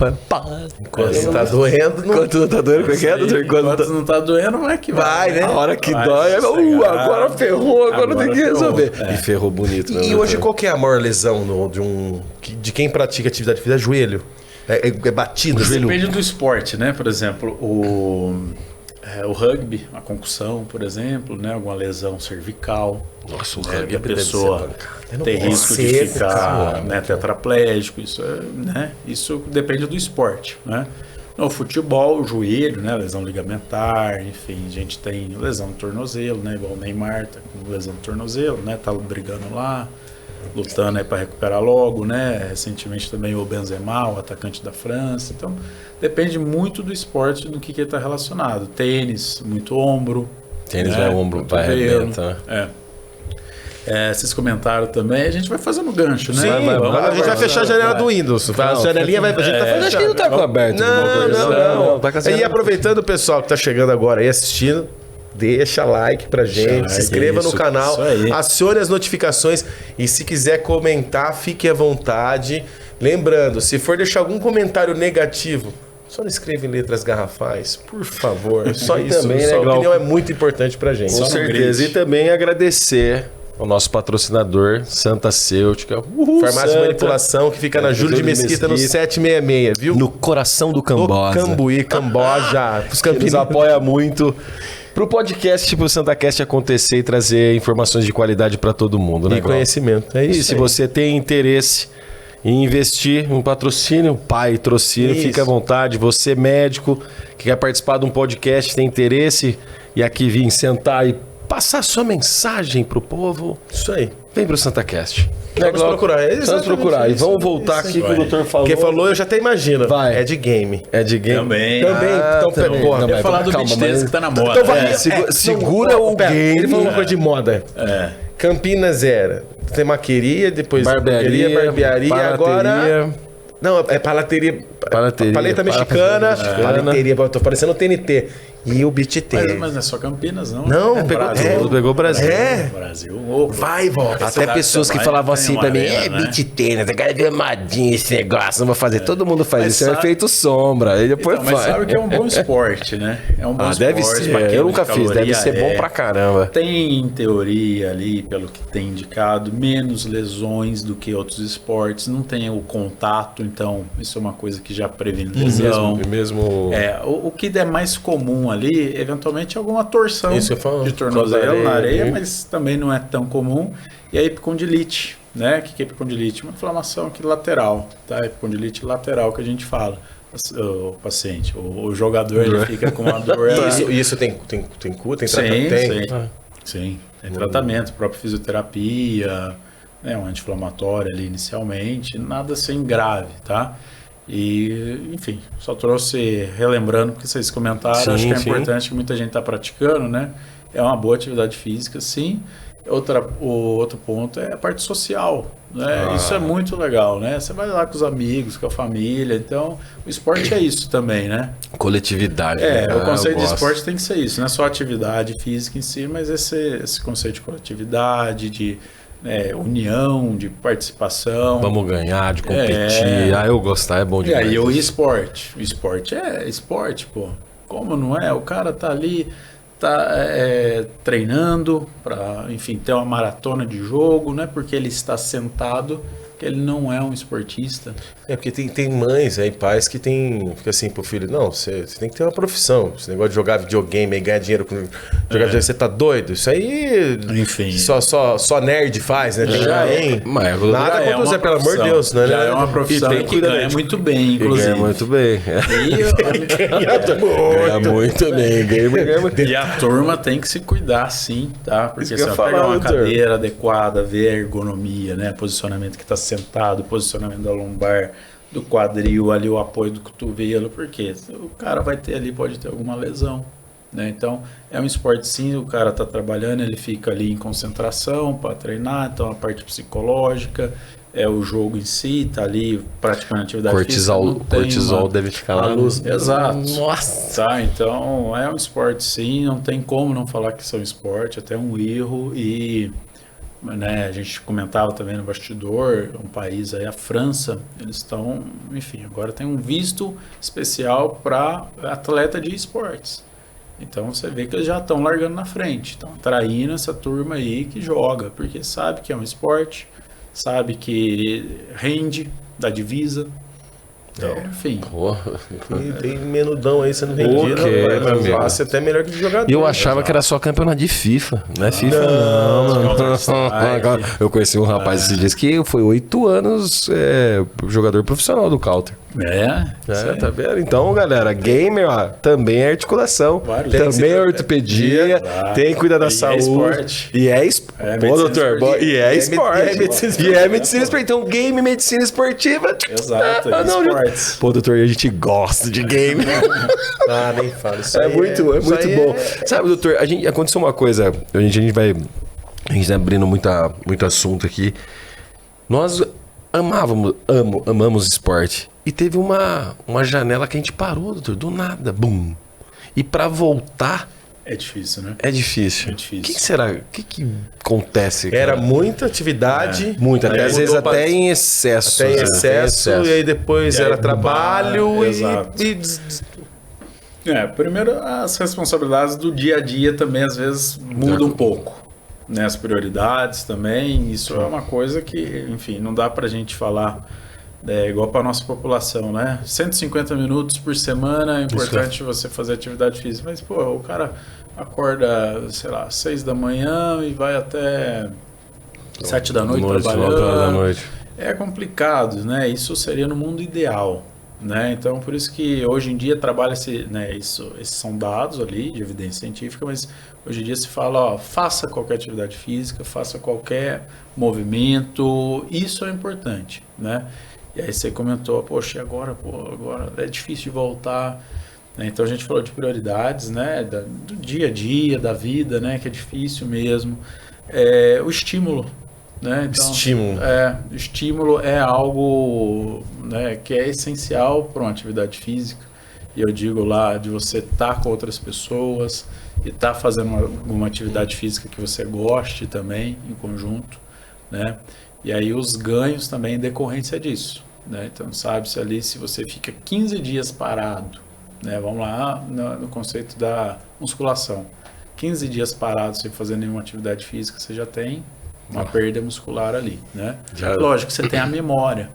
enquanto não tá doendo, enquanto não tá doendo, como é que é, doutor? Enquanto não tá doendo, não é que vai, né? A hora que dói, agora ferrou, agora tem que resolver. E ferrou bonito. E hoje qual que é a maior lesão de quem pratica atividade física? É joelho? É batida? Depende do esporte, né? Por exemplo, o rugby, a concussão, por exemplo, né? Alguma lesão cervical. Nossa, o rugby a pessoa tem risco de ficar tetraplégico. Isso depende do esporte, né? No futebol, o joelho, né, lesão ligamentar, enfim, a gente tem lesão no tornozelo, né, igual o Neymar tá com lesão no tornozelo, né, tá brigando lá, lutando aí para recuperar logo, né, recentemente também o Benzema, o atacante da França, então depende muito do esporte, do que ele está relacionado. Tênis, muito ombro. Tênis vai ombro, vai arrebenta. Vocês comentaram também, a gente vai fazendo gancho, né? Sim, a gente vai fechar a janela do Windows. A janelinha vai... Acho que não tá com aberto. Não. E aproveitando o pessoal que tá chegando agora aí assistindo, deixa like pra gente, se inscreva no canal, acione as notificações e se quiser comentar, fique à vontade. Lembrando, se for deixar algum comentário negativo, só não escreva em letras garrafais, por favor. Só isso. Também, sua opinião é muito importante pra gente. Com certeza. E também agradecer o nosso patrocinador, Santa Cêutica. Farmácia de Manipulação, que fica na Júlio de Mesquita, no 766, viu? No coração do Camboja. No Cambuí, Camboja. Os Campinos apoia muito pro podcast tipo o SantaCast acontecer e trazer informações de qualidade para todo mundo, né? E conhecimento. É isso. E se você tem interesse em investir um patrocínio, patrocínio, fica à vontade. Você, médico, que quer participar de um podcast, tem interesse e aqui vir sentar e passar sua mensagem pro povo. Isso aí. Vem pro SantaCast. Vamos procurar. Vamos procurar. E vamos voltar aqui que o doutor falou. Quem falou, eu já até imagino. Vai. É de game. É de game. Também. Então, também. porra. Eu ia falar do beach tennis que tá na moda. Então vai. Segura o game. Ele falou uma coisa de moda. Campinas era Temaqueria, depois barbearia, agora... Não, é palateria. Paleta mexicana. Palateria, tô parecendo o TNT. E o beach tênis. Mas não é só Campinas, não. Não, pegou o Brasil. Brasil. Vai e volta. Até pessoas que falavam assim pra mim, beach tênis, é gramadinho esse negócio, não vou fazer. Todo mundo faz isso, é efeito sombra. Aí depois mas sabe que é um bom esporte, né? É um bom esporte. Deve ser, eu nunca fiz, deve ser bom pra caramba. Tem, em teoria ali, pelo que tem indicado, menos lesões do que outros esportes, não tem o contato, então isso é uma coisa que já previne lesão. Mesmo... O que é mais comum ali, eventualmente, é alguma torção de tornozelo na areia, mas também não é tão comum. E a epicondilite, né? O que é epicondilite? Uma inflamação aqui lateral, tá? Epicondilite lateral que a gente fala. O paciente, o jogador, ele fica com uma dor. Isso tem cura? Tem tratamento? Sim, tem tratamento, própria fisioterapia, né? Um anti-inflamatório ali inicialmente, nada assim grave, tá? E, enfim, só trouxe relembrando, porque vocês comentaram, acho que é importante que muita gente está praticando, né? É uma boa atividade física, sim. O outro ponto é a parte social, né? Isso é muito legal, né? Você vai lá com os amigos, com a família, então o esporte é isso também, né? Coletividade. O conceito de esporte tem que ser isso, não é só atividade física em si, mas esse conceito de coletividade, de união, de participação. Vamos ganhar, de competir. Eu gostar, é bom demais. E aí o esporte. O esporte é esporte, pô. Como não é? O cara tá ali, treinando para, enfim, ter uma maratona de jogo, não é porque ele está sentado que ele não é um esportista. Porque tem mães e pais que fica assim pro filho, não, você tem que ter uma profissão. Esse negócio de jogar videogame e ganhar dinheiro com jogar videogame, você tá doido? Isso aí, enfim, só nerd faz, né? Nada contra você, pelo amor de Deus, né? Já é uma profissão que ganha muito bem, inclusive. Ganha muito bem. Ganha muito bem. E a turma tem que se cuidar, sim, tá? Porque se pegar uma cadeira adequada, ver a ergonomia, né? Posicionamento que tá sentado, posicionamento da lombar, do quadril, ali o apoio do cotovelo, porque o cara pode ter alguma lesão, né? Então é um esporte sim, o cara tá trabalhando, ele fica ali em concentração para treinar, então a parte psicológica, o jogo em si, tá ali praticando atividade física. Cortisol deve ficar lá. Exato. Nossa! Tá, então é um esporte sim, não tem como não falar que isso é um esporte, até um erro e... Né, a gente comentava também no bastidor, um país aí, a França, eles estão, enfim, agora tem um visto especial para atleta de esportes. Então você vê que eles já estão largando na frente, estão atraindo essa turma aí que joga, porque sabe que é um esporte, sabe que rende, dá divisa. Então, enfim. Tem menudão aí sendo vendido. Fácil, até melhor que de jogador. E eu achava que era só campeonato de FIFA. Não é FIFA, não. Eu conheci um rapaz esses dias que foi 8 anos jogador profissional do Counter. Tá vendo? Então, galera, gamer, também é articulação, também é ortopedia, tem que cuidar da saúde. E é esporte. Pô, doutor, e é esporte. E é medicina esportiva. Então, game, medicina esportiva. Exato, Pô, doutor, a gente gosta de game. Nem fala. Isso muito bom. Sabe, doutor, aconteceu uma coisa, a gente tá abrindo muito assunto aqui. Nós amamos esporte. E teve uma janela que a gente parou, doutor, do nada, bum. E pra voltar... É difícil, né? É difícil. É difícil. O que será? O que acontece? Cara? Era muita atividade. Muita, às vezes até em excesso. Até em excesso, e aí depois era trabalho Primeiro as responsabilidades do dia a dia também às vezes mudam um pouco. né, as prioridades também. Isso é uma coisa que, enfim, não dá para a gente falar igual para a nossa população, né? 150 minutos por semana é importante você fazer atividade física. Mas, pô, o cara acorda, sei lá, 6 da manhã e vai até 7 da noite trabalhando. É complicado, né? Isso seria no mundo ideal, né? Então, por isso que hoje em dia trabalha-se, né? Esses são dados ali de evidência científica, mas hoje em dia se fala, ó, faça qualquer atividade física, faça qualquer movimento, isso é importante, né? E aí você comentou, poxa, agora é difícil de voltar, né? Então a gente falou de prioridades, né? Do dia a dia, da vida, né? Que é difícil mesmo. O estímulo, né? Então, o estímulo é algo, né, que é essencial para uma atividade física. E eu digo lá de você estar com outras pessoas e estar fazendo uma atividade física que você goste também, em conjunto, né? E aí os ganhos também em decorrência disso, né? Então sabe-se ali, se você fica 15 dias parado, né? Vamos lá no conceito da musculação. 15 dias parado sem fazer nenhuma atividade física, você já tem uma perda muscular ali, né? Lógico que você tem a memória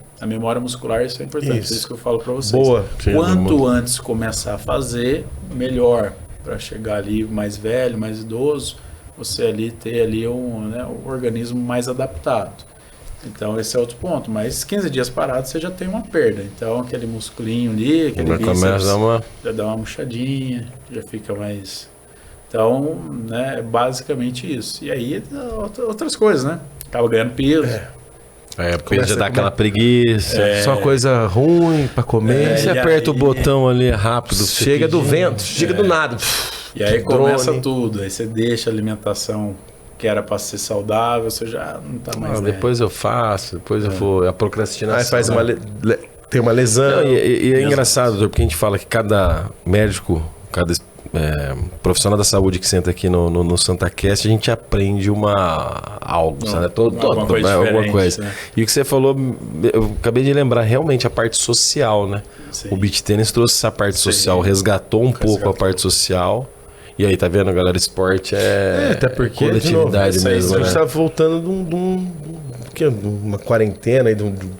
muscular, isso é importante, isso que eu falo para vocês. Boa. Quanto antes começar a fazer, melhor, para chegar ali mais velho, mais idoso, você ali ter ali um organismo mais adaptado. Então esse é outro ponto, mas 15 dias parado você já tem uma perda, então aquele musculinho ali, aquele bíceps, já dá uma murchadinha, já fica mais... Então, né, é basicamente isso. E aí, outras coisas, né? Acaba ganhando peso. Peso já dá aquela preguiça. Só coisa ruim pra comer. Você aperta o botão ali rápido. Chega do vento, chega do nada. E aí começa tudo. Aí você deixa a alimentação que era para ser saudável, você já não tá mais... depois eu faço, depois eu vou... A procrastinação. Aí faz tem uma lesão. E é engraçado, doutor, porque a gente fala que cada médico, cada profissional da saúde que senta aqui no SantaCast, a gente aprende algo, sabe? Alguma coisa. Né? E o que você falou, eu acabei de lembrar, realmente a parte social, né? Sim. O beach tennis trouxe essa parte social, resgatou um pouco a parte social. E aí, tá vendo, galera? Esporte até porque, coletividade mesmo. A gente tá voltando de uma quarentena,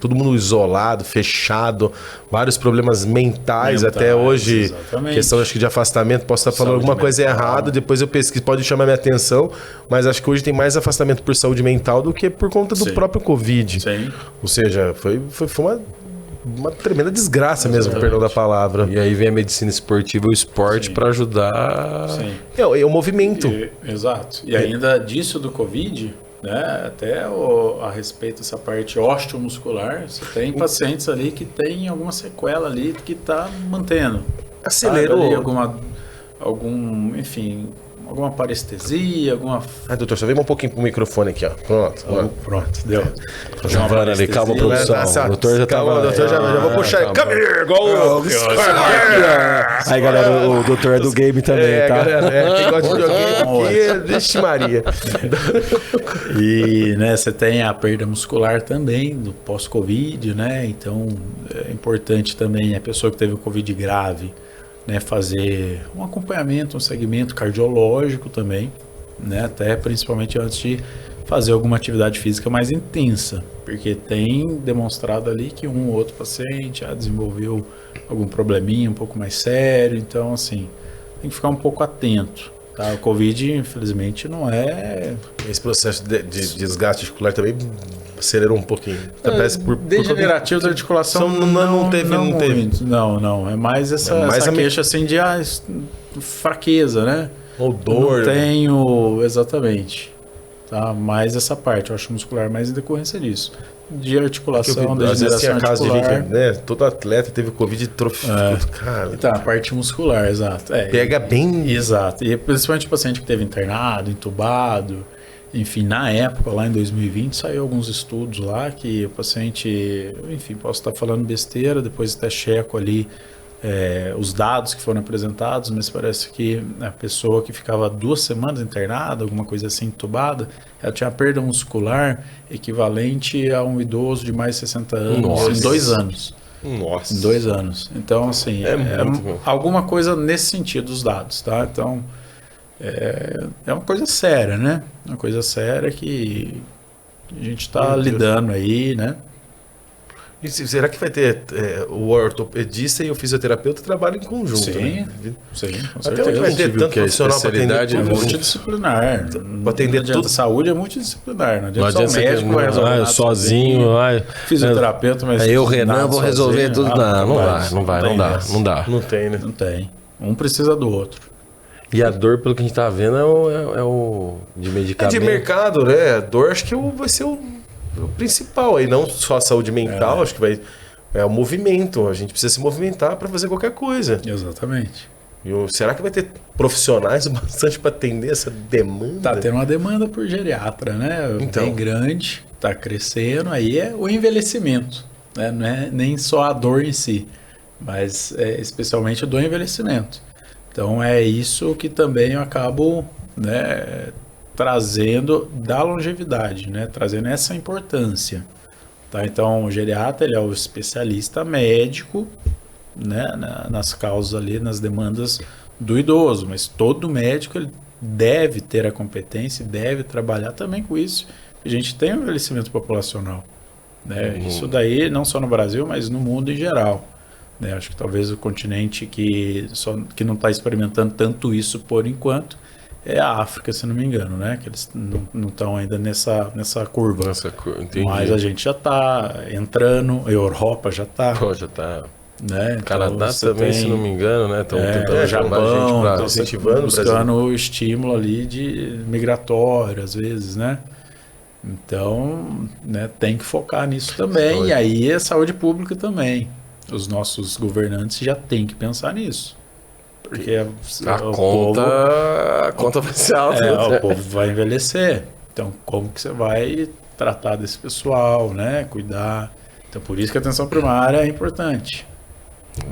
todo mundo isolado, fechado, vários problemas mentais até hoje. Exatamente. Questão, acho que de afastamento, posso estar falando alguma coisa errada, depois eu pesquiso, pode chamar minha atenção, mas acho que hoje tem mais afastamento por saúde mental do que por conta do próprio Covid. Sim. Ou seja, foi uma tremenda desgraça mesmo, perdão da palavra. E aí vem a medicina esportiva e o esporte para ajudar. Sim. É o movimento. Exato. E ainda disso do Covid, né, até a respeito dessa parte osteomuscular, você tem pacientes ali que tem alguma sequela ali que está mantendo. Acelerou. Ali alguma parestesia, alguma... doutor, só vem um pouquinho pro microfone aqui, ó. Pronto, deu. Giovana ali, calma, produção. O doutor já tava... doutor já vou puxar. Come here, igual o... Aí, galera, o doutor é do game também, tá? Galera, quem gosta de videogame aqui, vixe Maria. E, né, você tem a perda muscular também, do pós-Covid, né? Então, é importante também a pessoa que teve o Covid grave, né, fazer um acompanhamento, um segmento cardiológico também, né, até principalmente antes de fazer alguma atividade física mais intensa, porque tem demonstrado ali que um ou outro paciente desenvolveu algum probleminha um pouco mais sério, então assim, tem que ficar um pouco atento. Tá? O Covid, infelizmente, não é... Esse processo de desgaste articular também acelerou um pouquinho. Degenerativo da articulação não teve. Não. É mais essa queixa assim de fraqueza, né? Ou dor. Não tenho... Exatamente. Tá? Mais essa parte, eu acho muscular, mais em decorrência disso. De articulação, degeneração articular. Né? Todo atleta teve Covid cara. Então, a parte muscular, exato. Pega bem. Exato. E principalmente o paciente que teve internado, entubado. Enfim, na época, lá em 2020, saiu alguns estudos lá que o paciente, enfim, posso estar falando besteira, depois até checo ali os dados que foram apresentados, mas parece que a pessoa que ficava 2 semanas internada, alguma coisa assim, entubada, ela tinha perda muscular equivalente a um idoso de mais de 60 anos em 2 anos. Nossa. Em 2 anos. Então, assim, alguma coisa nesse sentido, os dados, tá? Então, é uma coisa séria, né? Uma coisa séria que a gente está lidando aí, né? E será que vai ter o ortopedista e o fisioterapeuta trabalham em conjunto? Sim, né? sim, com Até certeza. onde vai ter tanto profissional para atender tudo? Multidisciplinar. Para atender tudo. Saúde é multidisciplinar. Não adianta, Não adianta só o médico vai resolver sozinho. Fisioterapeuta, mas aí eu, Renan, vou resolver tudo. Não dá. Não tem, né? Não tem. Um precisa do outro. E a dor, pelo que a gente tá vendo, é o de medicamento. É de mercado, né? A dor acho que vai ser o principal aí, não só a saúde mental, acho que é o movimento. A gente precisa se movimentar para fazer qualquer coisa. Exatamente. Será que vai ter profissionais bastante para atender essa demanda? Tá tendo uma demanda por geriatra, né? Então. Bem grande, tá crescendo. Aí é o envelhecimento, né? Não é nem só a dor em si, mas especialmente do envelhecimento. Então é isso que também eu acabo, né, trazendo da longevidade, né? Trazendo essa importância. Tá? Então o geriatra ele é o especialista médico, né, nas causas ali, nas demandas do idoso, mas todo médico ele deve ter a competência, deve trabalhar também com isso. A gente tem um envelhecimento populacional, né? Isso daí não só no Brasil, mas no mundo em geral, né? Acho que talvez o continente que não está experimentando tanto isso por enquanto é a África, se não me engano, né? Que eles não estão ainda nessa curva. Entendi. Mas a gente já está entrando, a Europa já está. Já está. Né? Então, Canadá também, se não me engano, né? Estão tentando Japão, a gente incentivando, buscando o estímulo ali de migratório, às vezes, né? Então, né, tem que focar nisso também. E aí é saúde pública também. Os nossos governantes já têm que pensar nisso. Porque a conta vai ser alta. O povo vai envelhecer. Então, como que você vai tratar desse pessoal, né? Cuidar. Então, por isso que a atenção primária é importante.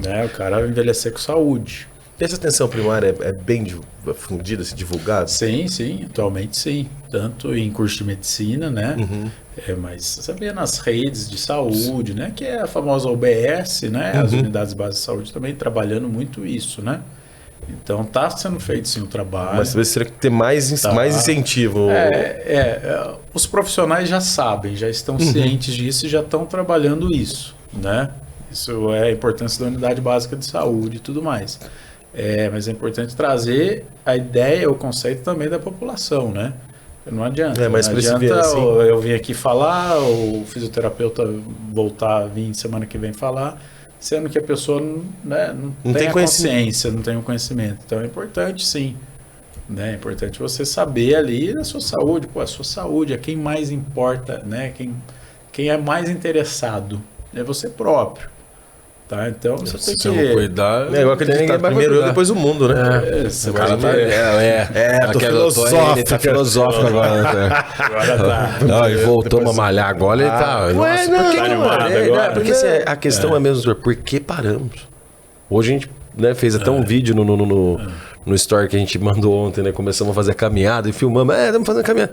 Né? O cara envelhecer com saúde. E essa atenção primária é bem difundida, se divulgada? Sim, atualmente sim. Tanto em curso de medicina, né? Mas você vê nas redes de saúde, né? Que é a famosa OBS, né? As unidades básicas de saúde também trabalhando muito isso, né? Então está sendo feito sim o trabalho. Mas talvez teria que ter mais incentivo. Os profissionais já sabem, já estão cientes disso e já estão trabalhando isso, né? Isso é a importância da unidade básica de saúde e tudo mais. Mas é importante trazer a ideia, o conceito também da população, né? Não adianta. Mas não adianta eu vir aqui falar, o fisioterapeuta vir semana que vem falar, sendo que a pessoa, né, não tem a consciência, não tem o conhecimento. Então é importante sim. Né? É importante você saber ali da sua saúde. Pô, a sua saúde é quem mais importa, né? Quem é mais interessado é você próprio. Tá? Então você tem que cuidar. É igual aquele que tá primeiro eu, depois o mundo, né? O cara tá filosófico agora. Não, ele voltou a malhar agora, ele tá. Porque a questão é mesmo, por que paramos? Hoje a gente, né, fez até um vídeo no story que a gente mandou ontem, né? Começamos a fazer a caminhada e filmamos. Estamos fazendo a caminhada.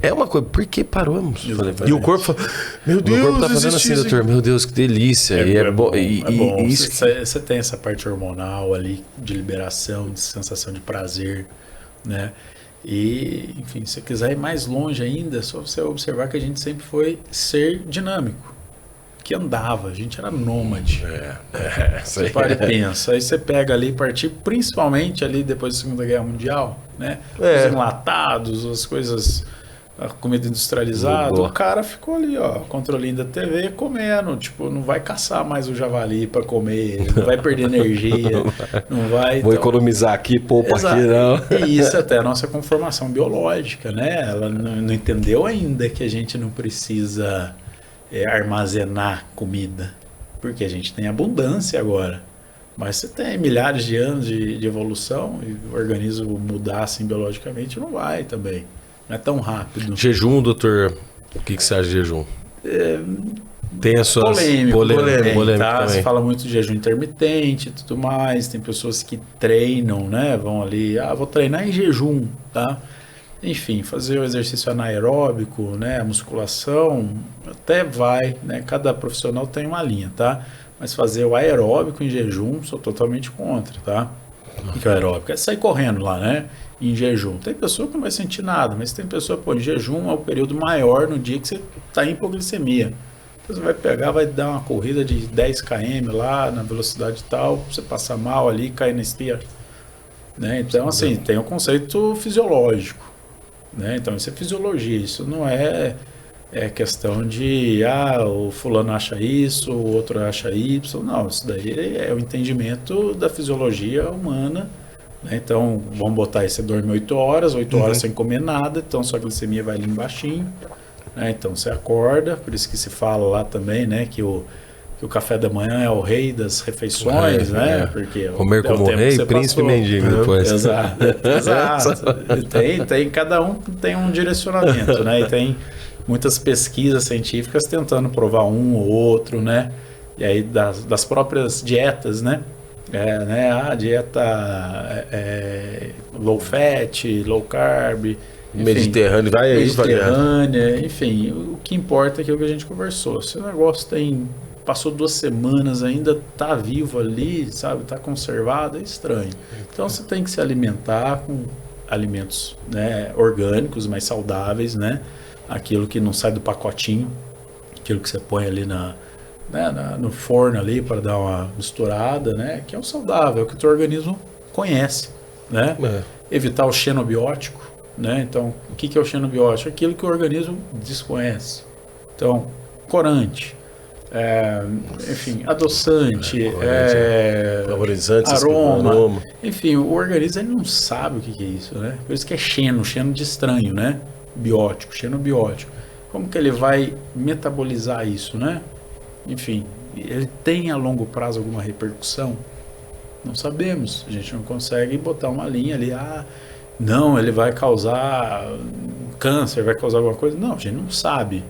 É uma coisa, por que paramos? E o corpo fala, meu Deus, o corpo tá fazendo assim, doutor, meu Deus, que delícia. É bom. Você tem essa parte hormonal ali, de liberação, de sensação de prazer, né? E, enfim, se você quiser ir mais longe ainda, é só você observar que a gente sempre foi ser dinâmico. Que andava, a gente era nômade. Você para e pensa. Aí você pega ali, partir principalmente ali depois da Segunda Guerra Mundial, né? Os enlatados, as coisas, a comida industrializada. O cara ficou ali, ó, controlinho da TV, comendo. Tipo, não vai caçar mais o javali para comer, não vai perder energia, não vai. Vou economizar aqui, poupa aqui, não. E isso até a nossa conformação biológica, né? Ela não entendeu ainda que a gente não precisa armazenar comida, porque a gente tem abundância agora, mas você tem milhares de anos de evolução e o organismo mudar assim biologicamente não vai também, não é tão rápido. Jejum, doutor, o que você acha de jejum? Tem as suas polêmicas, tá? Se fala muito de jejum intermitente e tudo mais, tem pessoas que treinam, né, vão ali, vou treinar em jejum, tá? Enfim, fazer o exercício anaeróbico, né, a musculação, até vai, né, cada profissional tem uma linha, tá? Mas fazer o aeróbico em jejum, sou totalmente contra, tá? O que é o aeróbico? É sair correndo lá, né? Em jejum. Tem pessoa que não vai sentir nada, mas tem pessoa que, em jejum é o período maior no dia que você está em hipoglicemia. Então você vai pegar, vai dar uma corrida de 10 km lá, na velocidade tal, você passar mal ali, cair na esteira. Né? Então, assim, tem o conceito fisiológico. Né? Então, isso é fisiologia, isso não é questão de, o fulano acha isso, o outro acha Y. Não, isso daí é o entendimento da fisiologia humana. Né? Então, vamos botar aí, você dorme 8 horas sem comer nada, então sua glicemia vai ali embaixinho. Né? Então, você acorda, por isso que se fala lá também, né, que o café da manhã é o rei das refeições, né? Porque comer como rei, príncipe e mendigo depois. Exato. Cada um tem um direcionamento, né? E tem muitas pesquisas científicas tentando provar um ou outro, né? E aí das próprias dietas, né? A dieta low fat, low carb, enfim, Mediterrânea, enfim, o que importa é aquilo que a gente conversou. Se o negócio passou 2 semanas, ainda tá vivo ali, sabe, tá conservado, é estranho. Então você tem que se alimentar com alimentos, né, orgânicos, mais saudáveis, né? Aquilo que não sai do pacotinho, aquilo que você põe ali no forno ali para dar uma misturada, né? Que é o saudável, é o que o teu organismo conhece, né? Evitar o xenobiótico, né? Então, o que é o xenobiótico? Aquilo que o organismo desconhece. Então, corante, enfim, adoçante, flavorizante, aroma. Enfim, o organismo ele não sabe o que é isso, né? Por isso que é xeno de estranho, né? Biótico, xenobiótico. Como que ele vai metabolizar isso, né? Enfim, ele tem a longo prazo alguma repercussão? Não sabemos. A gente não consegue botar uma linha ali. Não, ele vai causar câncer, vai causar alguma coisa. Não, a gente não sabe.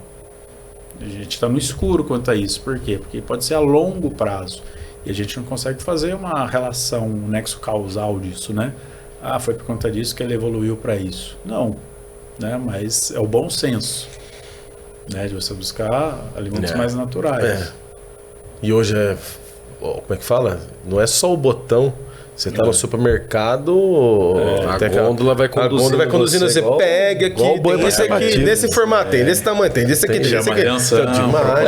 A gente está no escuro quanto a isso. Por quê? Porque pode ser a longo prazo. E a gente não consegue fazer uma relação, um nexo causal disso, né? Foi por conta disso que ele evoluiu para isso. Não, né? Mas é o bom senso, né? De você buscar alimentos mais naturais. E hoje como é que fala? Não é só o botão. Você está no supermercado, a gôndola vai conduzindo, você pega aqui, tem esse aqui, desse formato, tem desse tamanho, tem desse aqui, tem desse aqui.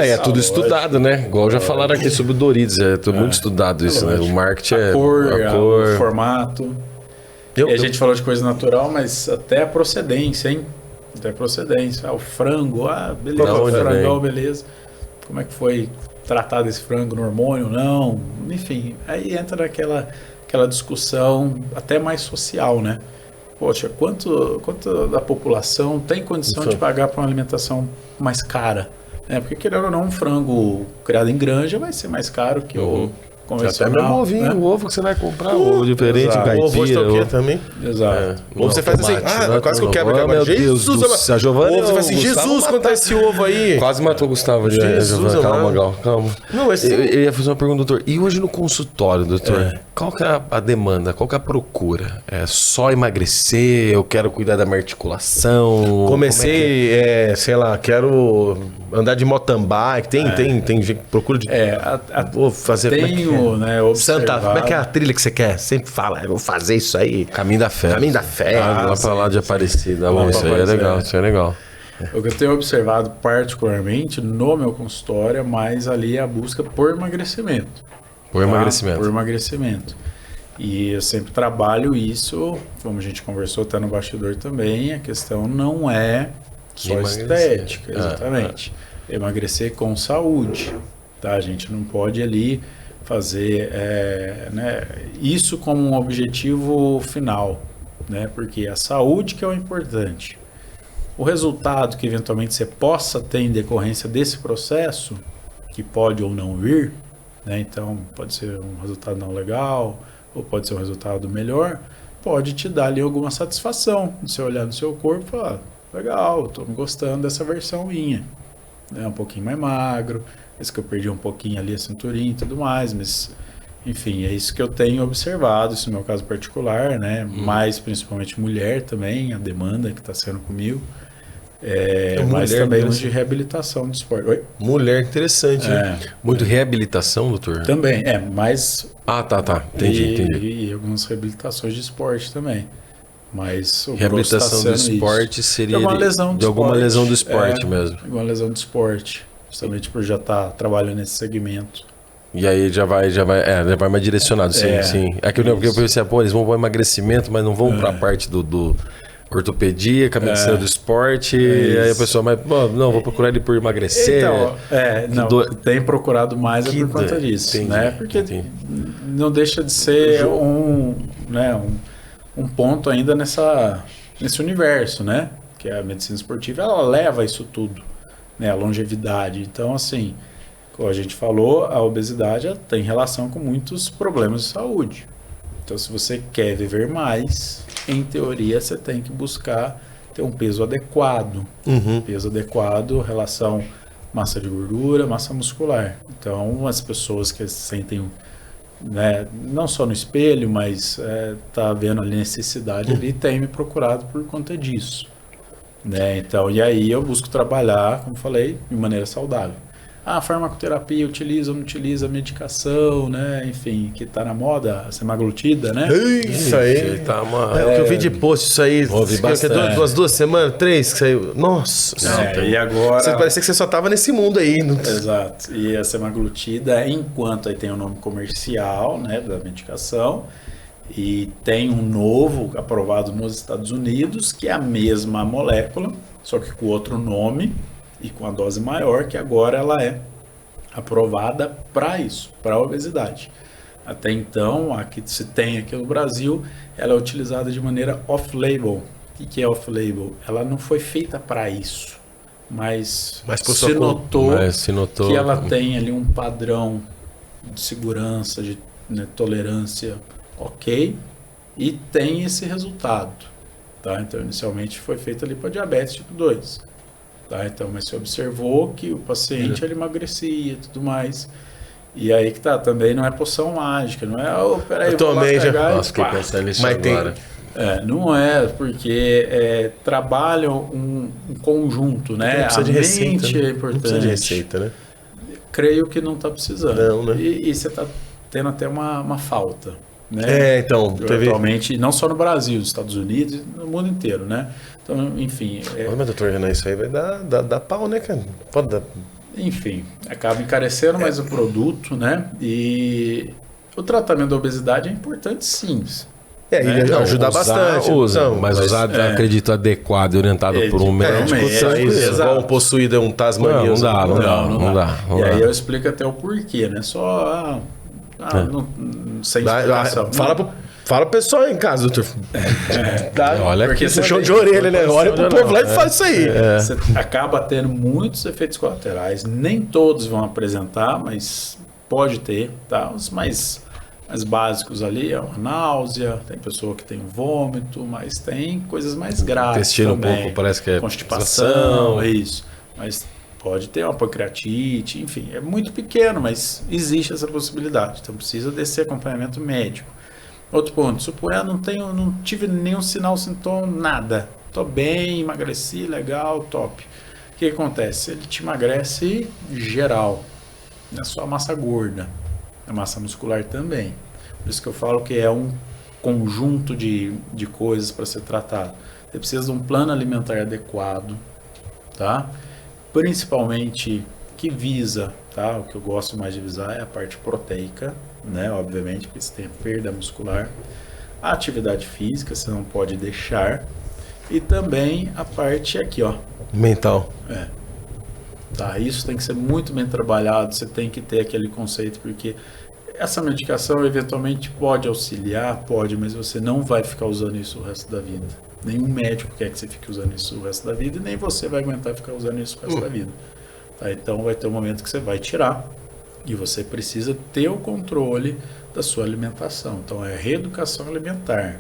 É tudo estudado, né? Igual já falaram aqui sobre o Doritos, tudo muito estudado isso, né? O marketing a cor, o formato. E a gente falou de coisa natural, mas até a procedência, hein? Até a procedência. O frango, beleza, o frangão, beleza. Como é que foi tratado esse frango no hormônio? Não. Enfim, aí entra naquela discussão até mais social, né? Poxa, quanto da população tem condição de pagar para uma alimentação mais cara? Porque, querendo ou não, um frango criado em granja vai ser mais caro que o convencional. Até mesmo ovinho, né? O ovo que você vai comprar, ovo diferente, caipira. Ovo também. Exato. Ou você faz assim, quase que eu quebro aqui. Meu Deus do céu, Giovanni. Ou você faz assim, Jesus, quanto é esse ovo aí? Quase matou o Gustavo. Calma, Gal, calma. Eu ia fazer uma pergunta, doutor. E hoje no consultório, doutor, qual que é a demanda? Qual que é a procura? É só emagrecer? Eu quero cuidar da minha articulação? Comecei, sei lá, quero andar de mountain bike. Tem gente que procura de... Vou fazer... Tenho, né, observado. Como é que é a trilha que você quer? Sempre fala, eu vou fazer isso aí. Caminho da Fé. Caminho da Fé. Lá pra lá de Aparecida. Bom, isso aí é legal, isso é legal. O que eu tenho observado particularmente no meu consultório é mais ali a busca por emagrecimento. Por emagrecimento. E eu sempre trabalho isso, como a gente conversou até no bastidor também, a questão não é só estética, exatamente. Emagrecer com saúde, tá? A gente não pode ali fazer isso como um objetivo final, né? Porque a saúde que é o importante. O resultado que eventualmente você possa ter em decorrência desse processo, que pode ou não vir, né? Então pode ser um resultado não legal, ou pode ser um resultado melhor, pode te dar ali alguma satisfação. Você olhar no seu corpo e falar, legal, estou me gostando dessa versão minha. Um pouquinho mais magro, esse que eu perdi um pouquinho ali a cinturinha e tudo mais, mas enfim, é isso que eu tenho observado, isso no meu caso particular, né? Mais principalmente mulher também, a demanda que está sendo comigo. Mas também uns de reabilitação de esporte. Oi? Mulher, interessante. Muito reabilitação, doutor? Também, mas... tá. Entendi. E algumas reabilitações de esporte também. Mas o reabilitação do esporte seria de alguma lesão do esporte mesmo. Alguma lesão do esporte. Justamente por já estar trabalhando nesse segmento. E aí já vai mais direcionado, sim. É que eu pensei, eles vão para emagrecimento, mas não vão para a parte do ortopedia, com a medicina do esporte, e aí a pessoa, vou procurar ele por emagrecer. Então, tem procurado mais por conta disso, né? Porque não deixa de ser um ponto ainda nesse universo, né? Que a medicina esportiva, ela leva isso tudo, né? A longevidade. Então, assim, como a gente falou, a obesidade tem relação com muitos problemas de saúde. Então, se você quer viver mais, em teoria, você tem que buscar ter um peso adequado. Peso adequado, relação massa de gordura, massa muscular. Então, as pessoas que se sentem, né, não só no espelho, mas tá vendo a necessidade ali, tem me procurado por conta disso. Né? Então, e aí eu busco trabalhar, como falei, de maneira saudável. A farmacoterapia utiliza ou não utiliza medicação, né? Enfim, que tá na moda, a semaglutida, né? Isso aí. Tá o que eu vi de post, isso aí. Ouvi bastante. Umas 2 semanas, 3, que saiu. Nossa. E agora... Parecia que você só tava nesse mundo aí. Exato. E a semaglutida, enquanto aí tem o nome comercial, né, da medicação, e tem um novo aprovado nos Estados Unidos, que é a mesma molécula, só que com outro nome, e com a dose maior, que agora ela é aprovada para isso, para a obesidade. Até então, a que se tem aqui no Brasil, ela é utilizada de maneira off-label. O que é off-label? Ela não foi feita para isso, mas se notou que ela tem ali um padrão de segurança, de tolerância ok, e tem esse resultado. Tá? Então, inicialmente foi feita ali para diabetes tipo 2. Tá, então, mas se observou que o paciente ele emagrecia e tudo mais. E aí que tá, também não é poção mágica, não é, peraí, eu também já fiquei pensando nisso agora. Não é, porque trabalham um conjunto, né? Não precisa de receita, é importante. Não precisa de receita, né? Creio que não tá precisando. Não, né? E você tá tendo até uma falta. Né? Então, atualmente, não só no Brasil, nos Estados Unidos, no mundo inteiro, né? Então, enfim... Mas, doutor Renan, isso aí vai dar pau, né, cara? Pode dar... Enfim, acaba encarecendo mais o produto, né? E o tratamento da obesidade é importante, sim. E ajuda bastante. Mas usar, acredito, adequado e orientado por um médico. Igual um possuído, um tasmaniano. Não dá. E aí eu explico até o porquê, né? Só... sem explicação. Fala pro pessoal em casa, doutor. Olha porque você puxou de orelha, né? Olha pro povo lá e faz isso aí. Você acaba tendo muitos efeitos colaterais. Nem todos vão apresentar, mas pode ter, tá? Os mais básicos ali é uma náusea, tem pessoa que tem vômito, mas tem coisas mais graves. Intestino um pouco, parece que é constipação, isso. Mas pode ter uma pancreatite, enfim, é muito pequeno, mas existe essa possibilidade. Então precisa desse acompanhamento médico. Outro ponto, suponha, não tive nenhum sinal, sintoma, nada. Tô bem, emagreci, legal, top. O que acontece? Ele te emagrece geral, não é só a massa gorda, a massa muscular também. Por isso que eu falo que é um conjunto de coisas para ser tratado. Você precisa de um plano alimentar adequado, tá? Principalmente que visa, tá? O que eu gosto mais de visar é a parte proteica, né? Obviamente, porque você tem a perda muscular, a atividade física, você não pode deixar, e também a parte aqui, ó, mental. Tá, isso tem que ser muito bem trabalhado, você tem que ter aquele conceito, porque essa medicação eventualmente pode auxiliar, mas você não vai ficar usando isso o resto da vida. Nenhum médico quer que você fique usando isso o resto da vida, e nem você vai aguentar ficar usando isso o resto da vida. Tá, então vai ter um momento que você vai tirar, e você precisa ter o controle da sua alimentação. Então é reeducação alimentar.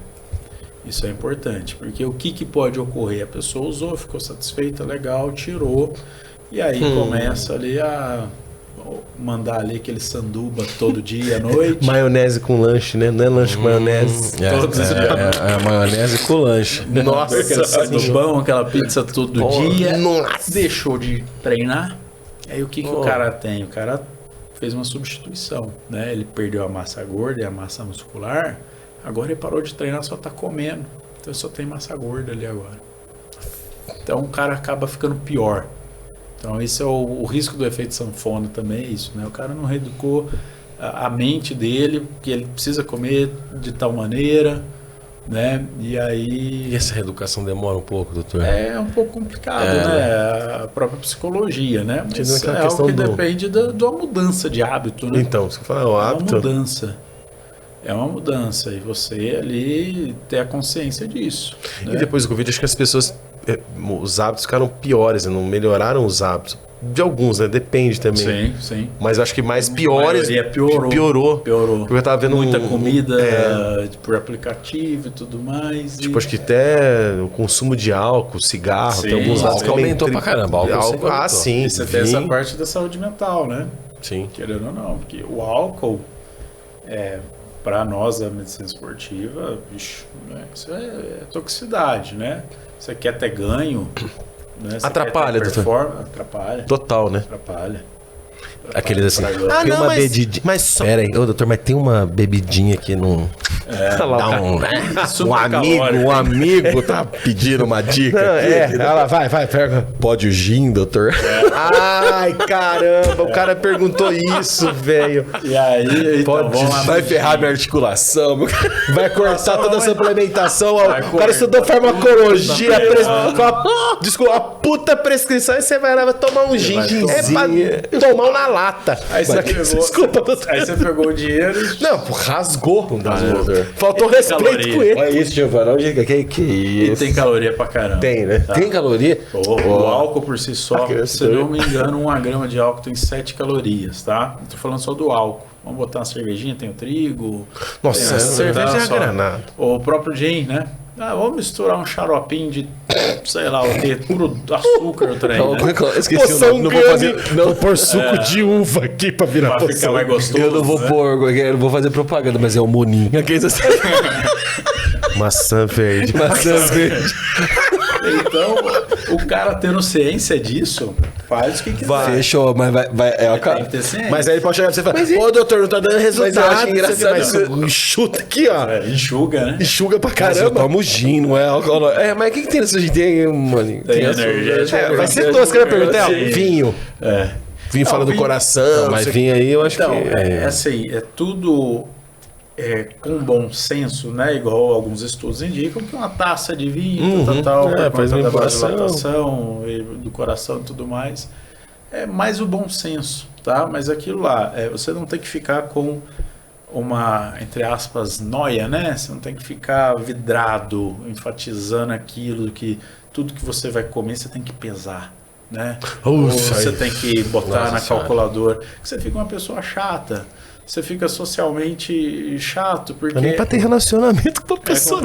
Isso é importante, porque o que pode ocorrer? A pessoa usou, ficou satisfeita, legal, tirou, e aí começa ali mandar ali aquele sanduba todo dia à noite. Maionese com lanche, né? Não é lanche com maionese. Maionese com lanche. Nossa, aquele sandubão, aquela pizza todo dia. Nossa. Deixou de treinar. Aí o que o cara tem? O cara fez uma substituição, né? Ele perdeu a massa gorda e a massa muscular. Agora ele parou de treinar, só tá comendo. Então só tem massa gorda ali agora. Então o cara acaba ficando pior. Então esse é o risco do efeito sanfona também, é isso, né? O cara não reeducou a mente dele, que ele precisa comer de tal maneira, né? E aí... E essa reeducação demora um pouco, doutor? É um pouco complicado, né? A própria psicologia, né? Mas é algo que depende da mudança de hábito, né? Então, você fala, o hábito... É uma mudança. E você ali ter a consciência disso. Né? E depois do Covid, acho que as pessoas... Os hábitos ficaram piores, não melhoraram os hábitos. De alguns, né? Depende também. Sim. Mas eu acho que mais piores... Piorou. Porque eu tava vendo muita comida por aplicativo e tudo mais. Tipo, acho que até o consumo de álcool, cigarro, tem alguns álcool aumentou pra caramba. Álcool sim. E você tem essa parte da saúde mental, né? Sim. Querendo ou não. Porque o álcool, para nós da medicina esportiva, bicho, né? Isso é toxicidade, né? Você quer ter ganho, né? Atrapalha, doutor. Atrapalha. Total, né? Atrapalha. Aqueles assim, tem uma mas... bebidinha. Mas só... Pera aí, doutor, mas tem uma bebidinha aqui no... um amigo tá pedindo uma dica. Ela vai, pega. Pode o gin, doutor? Ai, caramba, o cara perguntou isso, velho. E aí, então, vai ferrar minha articulação, vai cortar toda a suplementação. O cara estudou farmacologia, desculpa, a puta prescrição, e você vai lá, vai tomar um gin. É pra tomar na lata. Aí você desculpa, doutor. Aí você pegou o dinheiro e... Não, rasgou. Faltou respeito com ele. Olha isso, Giovanni. Que isso? E tem caloria pra caramba. Tem, né? Tá? Tem caloria? O álcool por si só, se não me engano, 1 grama de álcool tem 7 calorias, tá? Tô falando só do álcool. Vamos botar uma cervejinha, tem o trigo. Nossa, cerveja é granada. O próprio gin, né? Vamos misturar um xaropinho de, sei lá o que, puro açúcar o trem, né? Esqueci o nome. Não vou fazer. Não vou pôr suco de uva aqui pra virar poção. Pra ficar mais gostoso. Eu não vou pôr, eu não vou fazer propaganda, mas é o Moninho. Maçã verde. Então, o cara tendo ciência disso, faz o que quiser. Fechou, mas vai tem que ter ciência. Mas aí ele pode chegar pra você e falar, doutor, não tá dando resultado. Mas eu acho engraçado. Chuta aqui, ó. Enxuga, né? Enxuga pra caramba. Mas eu tomo gin, não é álcool. Mas o que tem nesse gin? Tem, mano? Tem energia. Vai ser doce, que eu perguntar. Vinho. Vinho fala do coração. Mas vinho aí, eu acho que... É assim, é tudo... com bom senso, né? Igual alguns estudos indicam que uma taça de vinho, faz uma vasodilatação do coração e tudo mais, é mais o bom senso, tá? Mas aquilo lá, você não tem que ficar com uma, entre aspas, noia, né? Você não tem que ficar vidrado, enfatizando aquilo que tudo que você vai comer você tem que pesar, né? Ou você tem que botar na calculadora, que você fica uma pessoa chata. Você fica socialmente chato, porque... Nem pra ter relacionamento com a pessoa.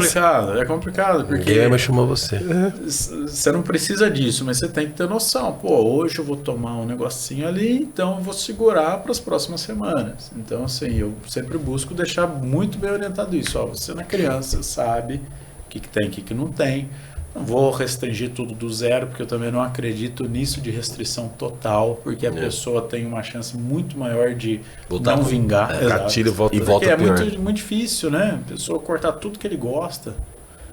É complicado, porque... Ninguém vai chamar você. Você não precisa disso, mas você tem que ter noção. Pô, hoje eu vou tomar um negocinho ali, então eu vou segurar para as próximas semanas. Então, assim, eu sempre busco deixar muito bem orientado isso. Ó, você na criança sabe o que tem, o que não tem. Não vou restringir tudo do zero, porque eu também não acredito nisso de restrição total, porque a pessoa tem uma chance muito maior de não vingar. Gatilho, volta e volta. Porque é muito difícil, né? A pessoa cortar tudo que ele gosta,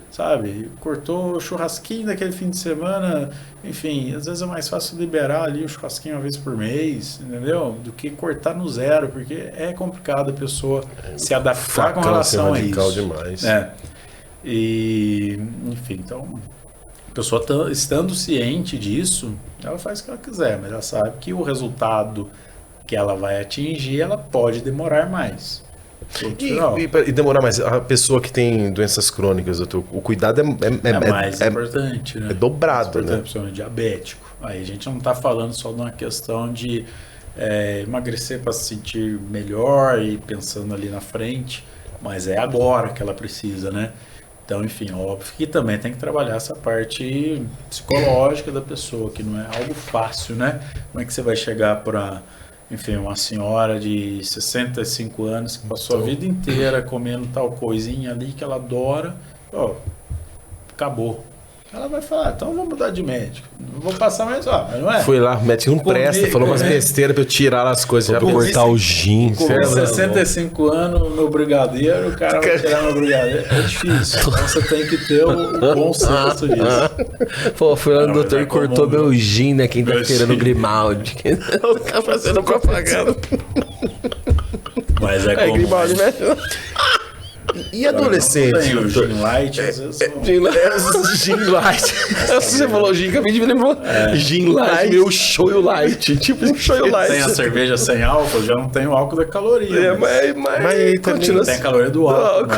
sabe? Cortou o churrasquinho daquele fim de semana, enfim, às vezes é mais fácil liberar ali o churrasquinho uma vez por mês, entendeu? Do que cortar no zero, porque é complicado a pessoa se adaptar com relação a isso. Demais. E, enfim, então, a pessoa estando ciente disso, ela faz o que ela quiser, mas ela sabe que o resultado que ela vai atingir, ela pode demorar mais. E demorar mais. A pessoa que tem doenças crônicas, doutor, o cuidado é mais importante, né? É dobrado, né? Principalmente diabético. Aí a gente não está falando só de uma questão de emagrecer para se sentir melhor e pensando ali na frente, mas é agora que ela precisa, né? Então, enfim, óbvio que também tem que trabalhar essa parte psicológica da pessoa, que não é algo fácil, né? Como é que você vai chegar para enfim, uma senhora de 65 anos que passou a vida inteira comendo tal coisinha ali que ela adora, acabou. Ela vai falar, então vamos mudar de médico. Não vou passar mais, mas não é? Fui lá, o médico não presta, falou umas besteiras pra eu tirar as coisas, já pra cortar o gin. Com 65 anos, meu brigadeiro, o cara vai tirar meu brigadeiro. É difícil. Então você tem que ter o bom senso disso. Pô, fui lá no doutor e cortou meu gin, né? Quem tá querendo o Grimaldi. O cara fazendo propaganda. Mas é comum. Grimaldi, né? E adolescente? Tem o gin light, às vezes. Gin light. Você falou gin, acabei de me lembrar. Gin light, meu shoyu light. Tipo um shoyu light. Tem a cerveja sem álcool, já não tem o álcool da caloria. Mas continua. Tem a caloria do álcool,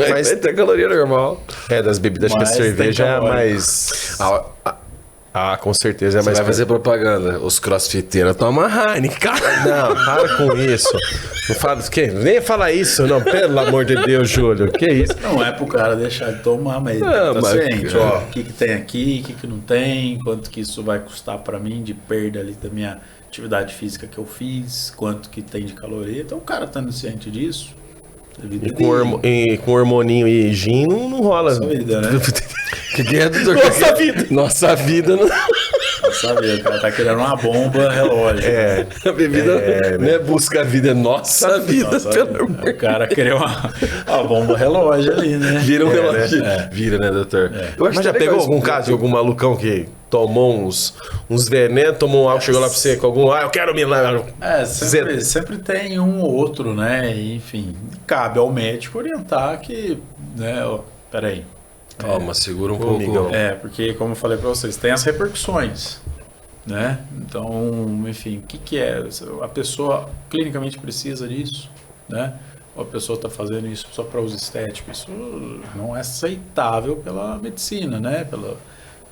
mas tem a caloria normal. Das bebidas, acho que a cerveja é mais... com certeza é mais. Você vai fazer propaganda. Os crossfiteiros tomam Heineken, cara. Não, para com isso. Não fala o quê? Nem fala isso, não. Pelo amor de Deus, Júlio. Que isso? Não é pro cara deixar de tomar, mas não, tá ciente, o que tem aqui, o que não tem, quanto que isso vai custar pra mim de perda ali da minha atividade física que eu fiz, quanto que tem de caloria. Então o cara estando ciente disso. E com hormoninho e gin não rola. Nossa vida, né? Que é, doutor? Nossa vida. Nossa vida não. Nossa vida, o cara tá querendo uma bomba relógio. A bebida não é busca a vida, é nossa vida. Pelo amor. O cara queria uma bomba relógio ali, né? Vira um relógio. Vira, né, doutor? Mas já pegou algum caso de algum malucão que tomou uns venenos, tomou um álcool, chegou lá pra você com algum... eu quero milagre. Sempre tem um ou outro, né? Enfim, cabe ao médico orientar que, né, peraí. Calma, segura um pouco. Porque, como eu falei para vocês, tem as repercussões, né? Então, enfim, o que é? A pessoa clinicamente precisa disso, né? Ou a pessoa está fazendo isso só para uso estético? Isso não é aceitável pela medicina, né?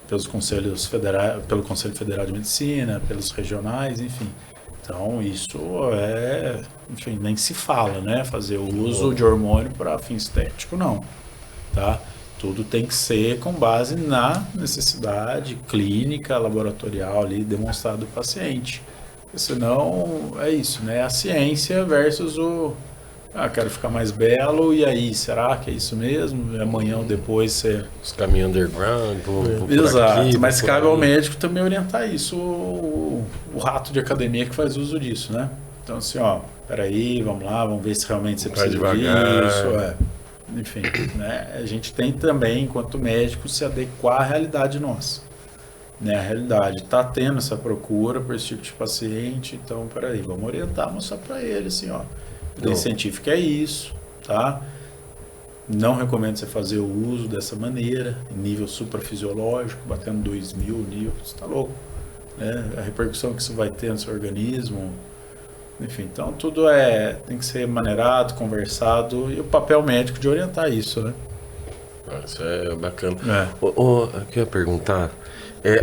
Pelos conselhos federais, pelo Conselho Federal de Medicina, pelos regionais, enfim. Então, isso enfim, nem se fala, né? Fazer o uso de hormônio para fim estético, não, tá? Tudo tem que ser com base na necessidade clínica, laboratorial ali, demonstrado do paciente. Porque senão é isso, né? A ciência versus quero ficar mais belo, e aí, será que é isso mesmo? Amanhã ou depois você... Os caminhos underground, exato, aqui, mas cabe ao médico também orientar isso, o rato de academia que faz uso disso, né? Então assim, peraí, vamos lá, vamos ver se realmente você precisa disso, Enfim, né? A gente tem também, enquanto médico, se adequar à realidade nossa. Né? A realidade está tendo essa procura por esse tipo de paciente, então, peraí, vamos orientar, mostrar para ele, assim, evidência científica é isso, tá? Não recomendo você fazer o uso dessa maneira, em nível suprafisiológico, batendo 2.000 nível, você tá louco, né? A repercussão que isso vai ter no seu organismo... Enfim, então tudo tem que ser maneirado, conversado, e o papel médico de orientar isso, né? Isso é bacana. Eu queria perguntar,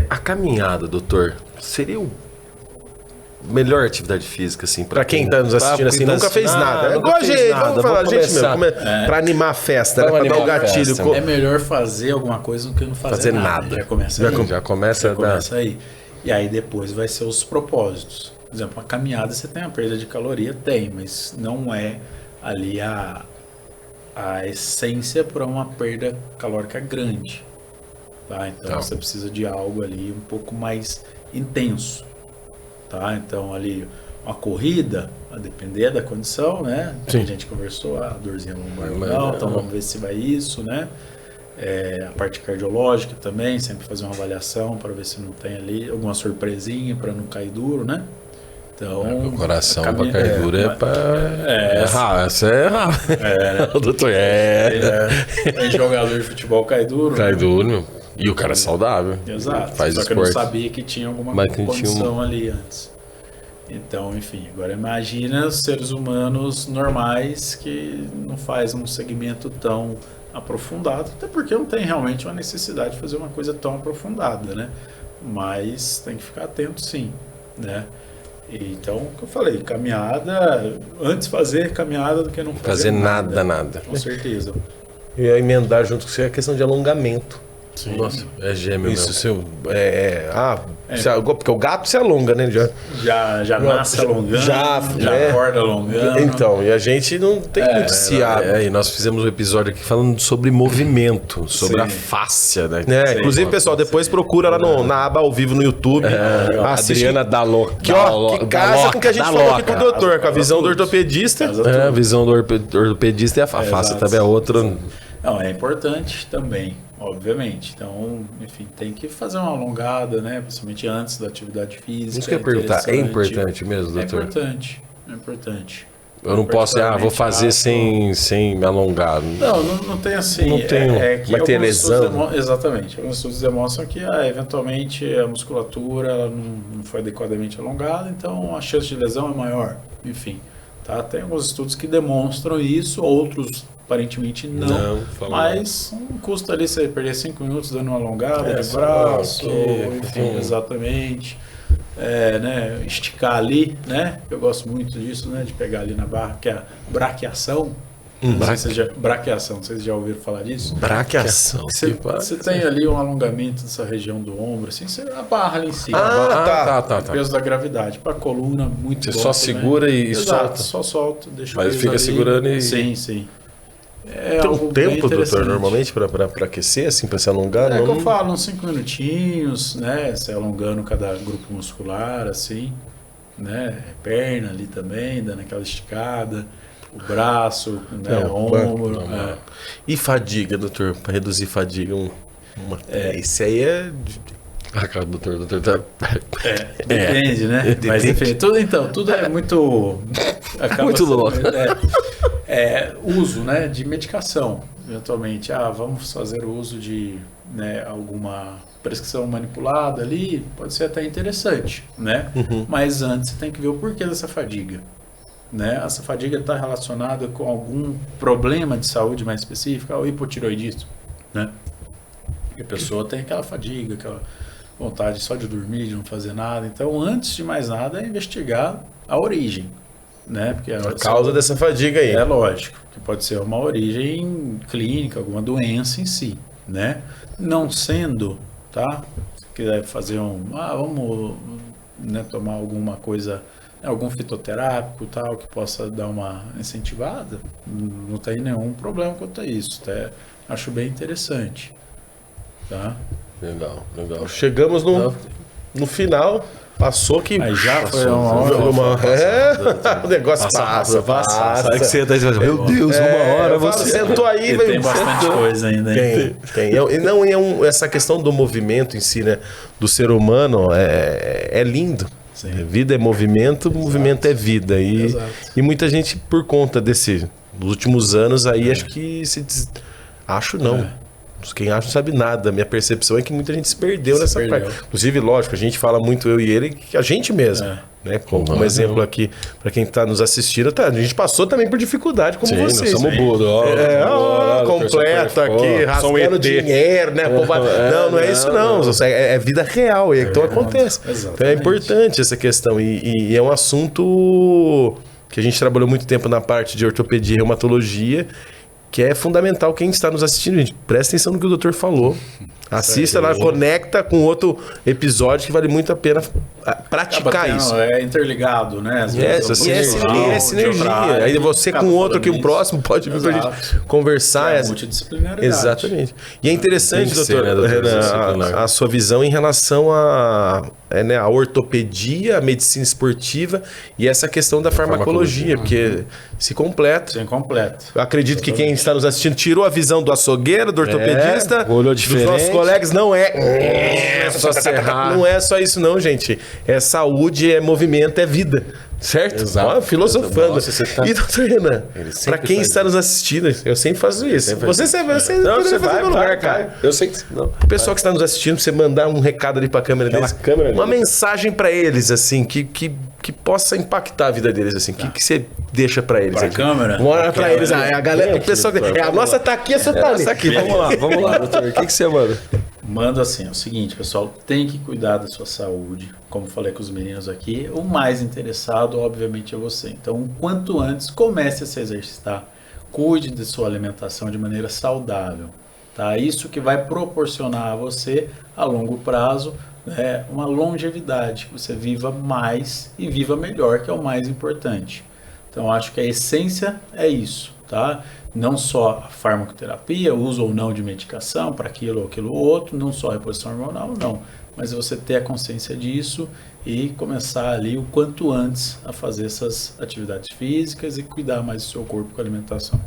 a caminhada, doutor, seria o melhor atividade física, assim, pra quem tá nos assistindo, assim, nunca fez nada. Igual a gente, vamos falar, gente mesmo, pra animar a festa, né? Pra dar o gatilho. É melhor fazer alguma coisa do que não fazer nada. Já começa aí. E aí depois vai ser os propósitos. Por exemplo, a caminhada você tem a perda de caloria? Tem, mas não é ali a essência para uma perda calórica grande. Tá? Então você precisa de algo ali um pouco mais intenso. Tá? Então ali uma corrida, a depender da condição, né? A gente conversou, a dorzinha lombar, então vamos ver se vai isso, né? A parte cardiológica também, sempre fazer uma avaliação para ver se não tem ali alguma surpresinha para não cair duro, né? Então, o coração para cair duro isso é raro. O doutor tem jogador de futebol cai duro. Cai duro, meu. E o cara é saudável. Exato. Faz só esporte. Que eu não sabia que tinha alguma condição ali antes. Então, enfim, agora imagina os seres humanos normais que não faz um segmento tão aprofundado, até porque não tem realmente uma necessidade de fazer uma coisa tão aprofundada, né? Mas tem que ficar atento, sim, né? Então, o que eu falei, caminhada, antes fazer caminhada do que não fazer nada. Com certeza. Eu ia emendar junto com você a questão de alongamento. Sim. Nossa, é gêmeo isso, mesmo. Porque o gato se alonga, né? Já nasce alongando, já acorda alongando. Então, e a gente não tem muito esse hábito. E nós fizemos um episódio aqui falando sobre movimento, sobre a fáscia, né? Inclusive, pessoal, depois procura lá na aba ao vivo no YouTube. Adriana Daló. Que casa com o que a gente falou aqui com o doutor, com a visão do ortopedista. A visão do ortopedista e a fáscia também é outra. Não, é importante também. Obviamente. Então, enfim, tem que fazer uma alongada, né? Principalmente antes da atividade física. Isso que eu ia perguntar. É importante mesmo, doutor? É importante. Eu não posso, vou fazer sem me alongar. Não tem assim. Não tem, vai ter lesão. Exatamente. Alguns estudos demonstram que, eventualmente, a musculatura ela não foi adequadamente alongada, então a chance de lesão é maior. Enfim, tá? Tem alguns estudos que demonstram isso, outros aparentemente não, mas não custa ali você perder 5 minutos dando uma alongada de braço, enfim, exatamente, né, esticar ali, né, eu gosto muito disso, né, de pegar ali na braquiação, braquiação, vocês já ouviram falar disso? Braquiação. Você tem ali um alongamento dessa região do ombro, assim, você abarra ali em cima. Tá. O peso da gravidade, para a coluna, muito bom. Você só segura e solta? Só solta, deixa Mas fica ali segurando e... Sim. Tem um tempo, doutor, normalmente, para aquecer, assim, para se alongar? Que eu falo, uns 5 minutinhos, né? Se alongando cada grupo muscular, assim, né? Perna ali também, dando aquela esticada, o braço, né? O ombro. E fadiga, doutor? Para reduzir fadiga, esse aí é... cara, doutor tá... Depende, né? Mas enfim, tudo é muito... muito louco. Uso, né, de medicação, eventualmente. Vamos fazer o uso de, né, alguma prescrição manipulada ali, pode ser até interessante, né? Mas antes você tem que ver o porquê dessa fadiga. Né? Essa fadiga está relacionada com algum problema de saúde mais específico, o hipotireoidismo, né? E a pessoa tem aquela fadiga, aquela vontade só de dormir, de não fazer nada. Então, antes de mais nada, é investigar a origem. Né? Porque a causa dessa fadiga aí. É lógico, que pode ser uma origem clínica, alguma doença em si, né? Não sendo, tá? Se quiser fazer vamos, né, tomar alguma coisa, algum fitoterápico tal, que possa dar uma incentivada, não tem nenhum problema quanto a isso, até acho bem interessante, tá? Legal. Chegamos no final. Passou que... Aí já foi uma hora. O negócio passa. Sabe que você tá dizendo, meu Deus, uma hora você sentou aí, velho. Tem bastante coisa ainda. Tem. Essa questão do movimento em si, né? Do ser humano é lindo. Sim. Vida é movimento, movimento é vida. E muita gente, por conta nos últimos anos aí, acho que quem acha não sabe nada. A minha percepção é que muita gente se perdeu nessa parte. Inclusive, lógico, a gente fala muito, eu e ele, que a gente mesmo. Né? Como exemplo aqui, para quem está nos assistindo, a gente passou também por dificuldade, como vocês. Nós somos burros. Completa aqui, rasgando dinheiro, né? Não é isso não. É vida real. Então acontece. Então é importante essa questão. E é um assunto que a gente trabalhou muito tempo na parte de ortopedia e reumatologia, que é fundamental. Quem está nos assistindo, gente, presta atenção no que o doutor falou. Assista lá, conecta com outro episódio que vale muito a pena praticar isso. É interligado, né? É sinergia. Aí você com outro que o próximo pode vir pra gente conversar. É multidisciplinaridade. Exatamente. E é interessante, doutor, a sua visão em relação a ortopedia, a medicina esportiva e essa questão da farmacologia, porque se completa. Sim, completo. Eu acredito que quem está nos assistindo tirou a visão do açougueiro, do ortopedista, olhou dos diferente. nossos colegas. Não é só isso não, gente. É saúde, é movimento, é vida. Certo? Exato. Filosofando. Nossa, e doutor Renan, para quem está nos assistindo, eu sempre faço isso. Você vai no lugar, cara. Eu sei que não. O pessoal que está nos assistindo, você mandar um recado ali para a câmera deles, uma mensagem para eles, assim, que possa impactar a vida deles, assim. O que você deixa para eles? Para a câmera? Bora para eles. A galera, o pessoal, a nossa tá aqui, a sua tá ali. Vamos lá, doutor. O que você manda? Manda assim, é o seguinte, pessoal, tem que cuidar da sua saúde, como falei com os meninos aqui, o mais interessado, obviamente, é você. Então, quanto antes, comece a se exercitar, cuide de sua alimentação de maneira saudável, Tá? Isso que vai proporcionar a você, a longo prazo, uma longevidade, que você viva mais e viva melhor, que é o mais importante. Então, acho que a essência é isso, tá? Não só a farmacoterapia, uso ou não de medicação para aquilo ou aquilo outro, não só a reposição hormonal, não. Mas você ter a consciência disso e começar ali o quanto antes a fazer essas atividades físicas e cuidar mais do seu corpo com a alimentação.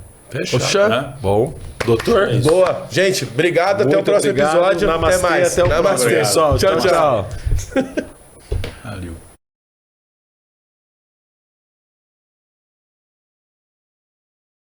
Fechado. Né? Bom. Doutor? Boa. Gente, obrigado. Até o próximo episódio. Namastê, até mais. Até o próximo, pessoal. Tchau, tchau.